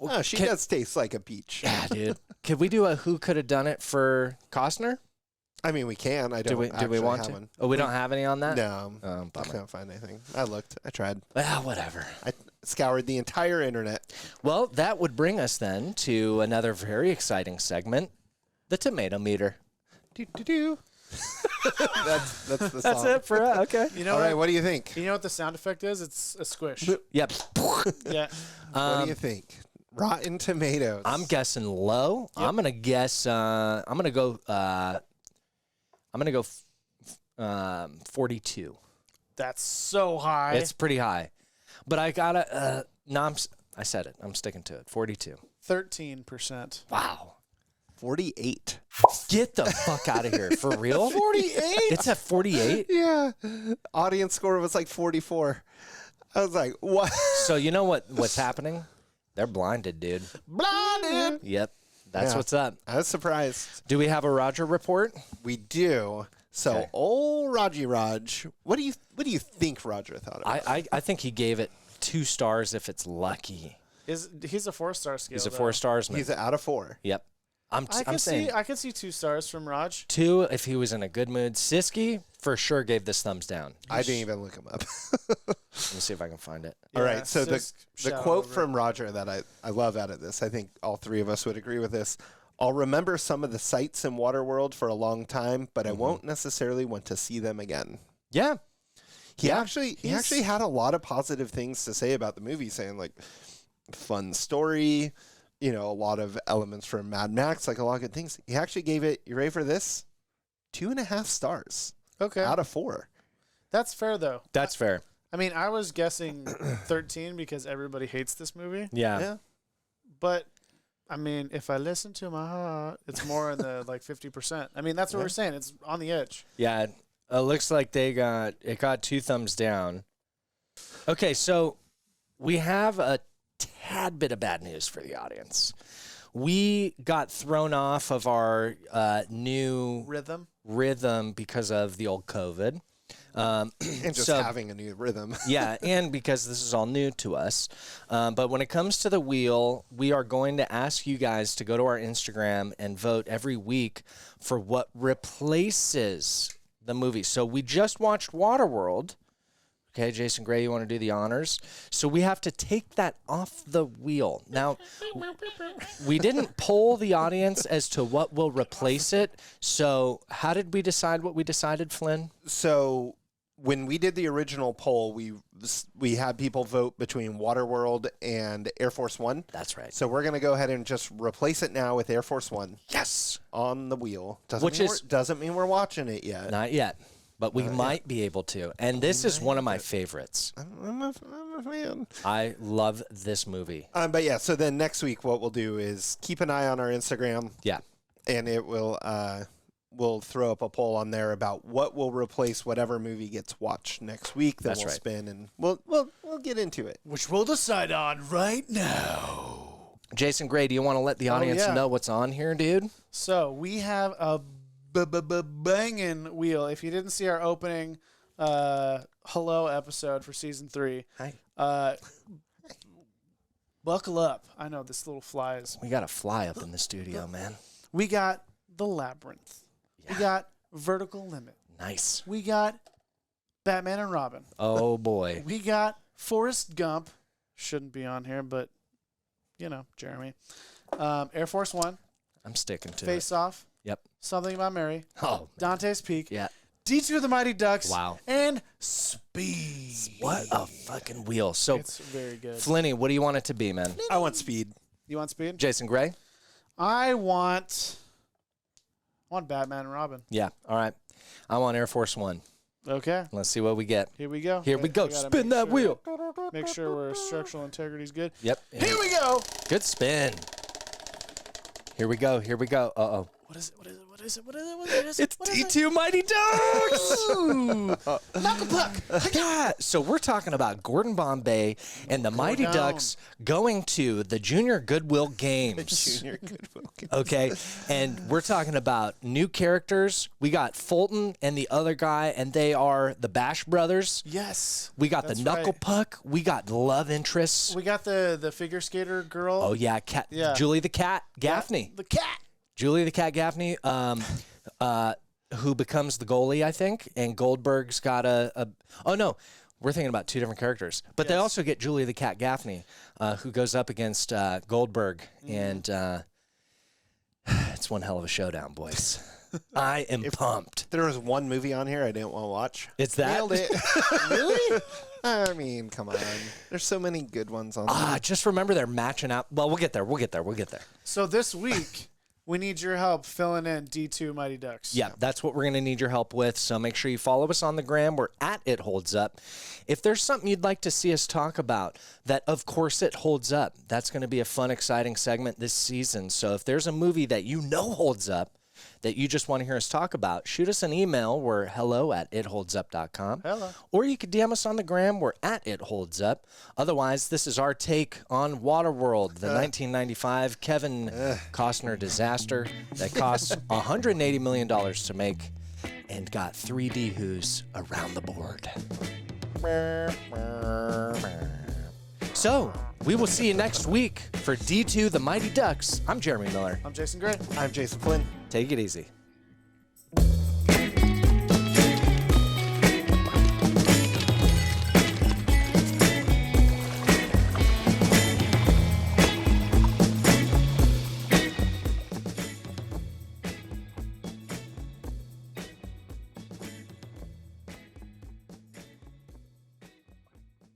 Oh, she Can- does taste like a peach. yeah, dude. Could we do a who could have done it for Costner? I mean, we can. I don't. Do we actually want have to? One. Oh, we don't have any on that? No, Oh, I bummer. couldn't find anything. I looked. I tried. Well, whatever. I scoured the entire internet. Well, that would bring us then to another very exciting segment, the tomato meter. Do do do. That's the song. That's it for okay. You know All right. what? What do you think? You know what the sound effect is? It's a squish. Yep. Yeah. What do you think? Rotten Tomatoes. I'm guessing low. I'm gonna guess. I'm gonna go. 42. That's so high. It's pretty high, but I gotta. No, I said it. I'm sticking to it. 42. 13%. Wow. 48. Get the fuck out of here. For real? 48. It's at 48. Yeah. Audience score was like 44. I was like, what? So you know what's happening? They're blinded, dude. Blinded. Yep. That's Yeah. what's up. I was surprised. Do we have a Roger report? We do. So, Okay. old Raji Raj, what do you think Roger thought of it? I think he gave it 2 stars if it's lucky. He's a 4-star scale. He's a though. 4-starsman. He's out of 4. Yep. I'm saying I could see 2 stars from Raj. 2 if he was in a good mood. Siski for sure gave this thumbs down. I didn't even look him up. Let me see if I can find it. All Yeah, right. So the Sisk, shout quote over. from Roger that I love out of this, I think all 3 of us would agree with this. I'll remember some of the sights in Waterworld for a long time, but I won't necessarily want to see them again. Yeah. He Yeah, actually he's- had a lot of positive things to say about the movie, saying like fun story, you know, a lot of elements from Mad Max, like a lot of good things. He actually gave it, you ready for this? 2.5 stars Okay. out of 4. That's fair, though. That's fair. I mean, I was guessing 13 because everybody hates this movie. Yeah. Yeah. But, I mean, if I listen to my heart, it's more in the, 50%. I mean, that's what we're saying. It's on the edge. Yeah. It looks like it got 2 thumbs down. Okay, so we have a tad bit of bad news for the audience. We got thrown off of our new Rhythm. because of the old COVID. And just So- having a new rhythm. Yeah, and because this is all new to us. But when it comes to the wheel, we are going to ask you guys to go to our Instagram and vote every week for what replaces the movie. So we just watched Waterworld. Okay, Jason Gray, you want to do the honors? So we have to take that off the wheel. Now, we didn't poll the audience as to what will replace it. So how did we decide what we decided, Flynn? So when we did the original poll, we had people vote between Waterworld and Air Force One. That's right. So we're gonna go ahead and just replace it now with Air Force One Yes. on the wheel. Doesn't mean we're watching it yet. Not yet, but we might be able to. And this is one of my favorites. I'm a fan. I love this movie. But yeah, so then next week what we'll do is keep an eye on our Instagram, Yeah. and it will we'll throw up a poll on there about what will replace whatever movie gets watched next week. Then That's we'll right. spin and we'll get into it. Which we'll decide on right now. Jason Gray, do you want to let the audience yeah. know what's on here, dude? So we have a banging wheel. If you didn't see our opening hello episode for season 3, Hi. buckle up. I know this little fly is. We got a fly up in the studio, man. We got the Labyrinth. Yeah. We got Vertical Limit. Nice. We got Batman and Robin. Oh, boy. We got Forrest Gump. Shouldn't be on here, but you know, Jeremy. Air Force One. I'm sticking to Face it. Off. Yep. Something About Mary. Oh, Dante's Peak. yeah. D2 the Mighty Ducks. Wow. And Speed. What a fucking wheel. So, It's very good. Flinny, what do you want it to be, man? I want Speed. You want Speed? Jason Gray? I want Batman and Robin. Yeah. All right. I want Air Force One. Okay. Let's see what we get. Here we go. Here we go. I gotta Spin make that sure- wheel. Make sure our structural integrity is good. Yep. Here we go. Good spin. Here we go. Here we go. Uh-oh. What is it? What is it? What is it? What is it? What is it? It's What is it? D2 Mighty Ducks! Knuckle puck. Yeah, so we're talking about Gordon Bombay and the Mighty down. Ducks going to the Junior Goodwill Games. Junior Goodwill. Okay, and we're talking about new characters. We got Fulton and the other guy, and they are the Bash Brothers. Yes. We got That's the Knuckle right. Puck. We got the love interests. We got the figure skater girl. Oh yeah, Yeah. Julie the Cat Gaffney. The cat. Julie the Cat Gaffney, who becomes the goalie, I think, and Goldberg's got a. Oh no, we're thinking about two different characters, but they Yes. also get Julie the Cat Gaffney, who goes up against Goldberg, and it's one hell of a showdown, boys. I am pumped. There was one movie on here I didn't want to watch. It's that. Nailed it. Really? I mean, come on. There's so many good ones on there. Just remember they're matching up. Well, we'll get there. We'll get there. We'll get there. So this week we need your help filling in D2 Mighty Ducks. Yeah, that's what we're going to need your help with. So make sure you follow us on the gram. We're at It Holds Up. If there's something you'd like to see us talk about, that of course it holds up. That's going to be a fun, exciting segment this season. So if there's a movie that you know holds up, that you just want to hear us talk about, shoot us an email. We're hello@itholdsup.com. Hello. Or you could DM us on the gram. We're at It Holds Up. Otherwise, this is our take on Waterworld, the 1995 Kevin Costner disaster that cost $180 million to make and got 3D Who's around the board. So, we will see you next week for D2 The Mighty Ducks. I'm Jeremy Miller. I'm Jason Gray. I'm Jason Flynn. Take it easy.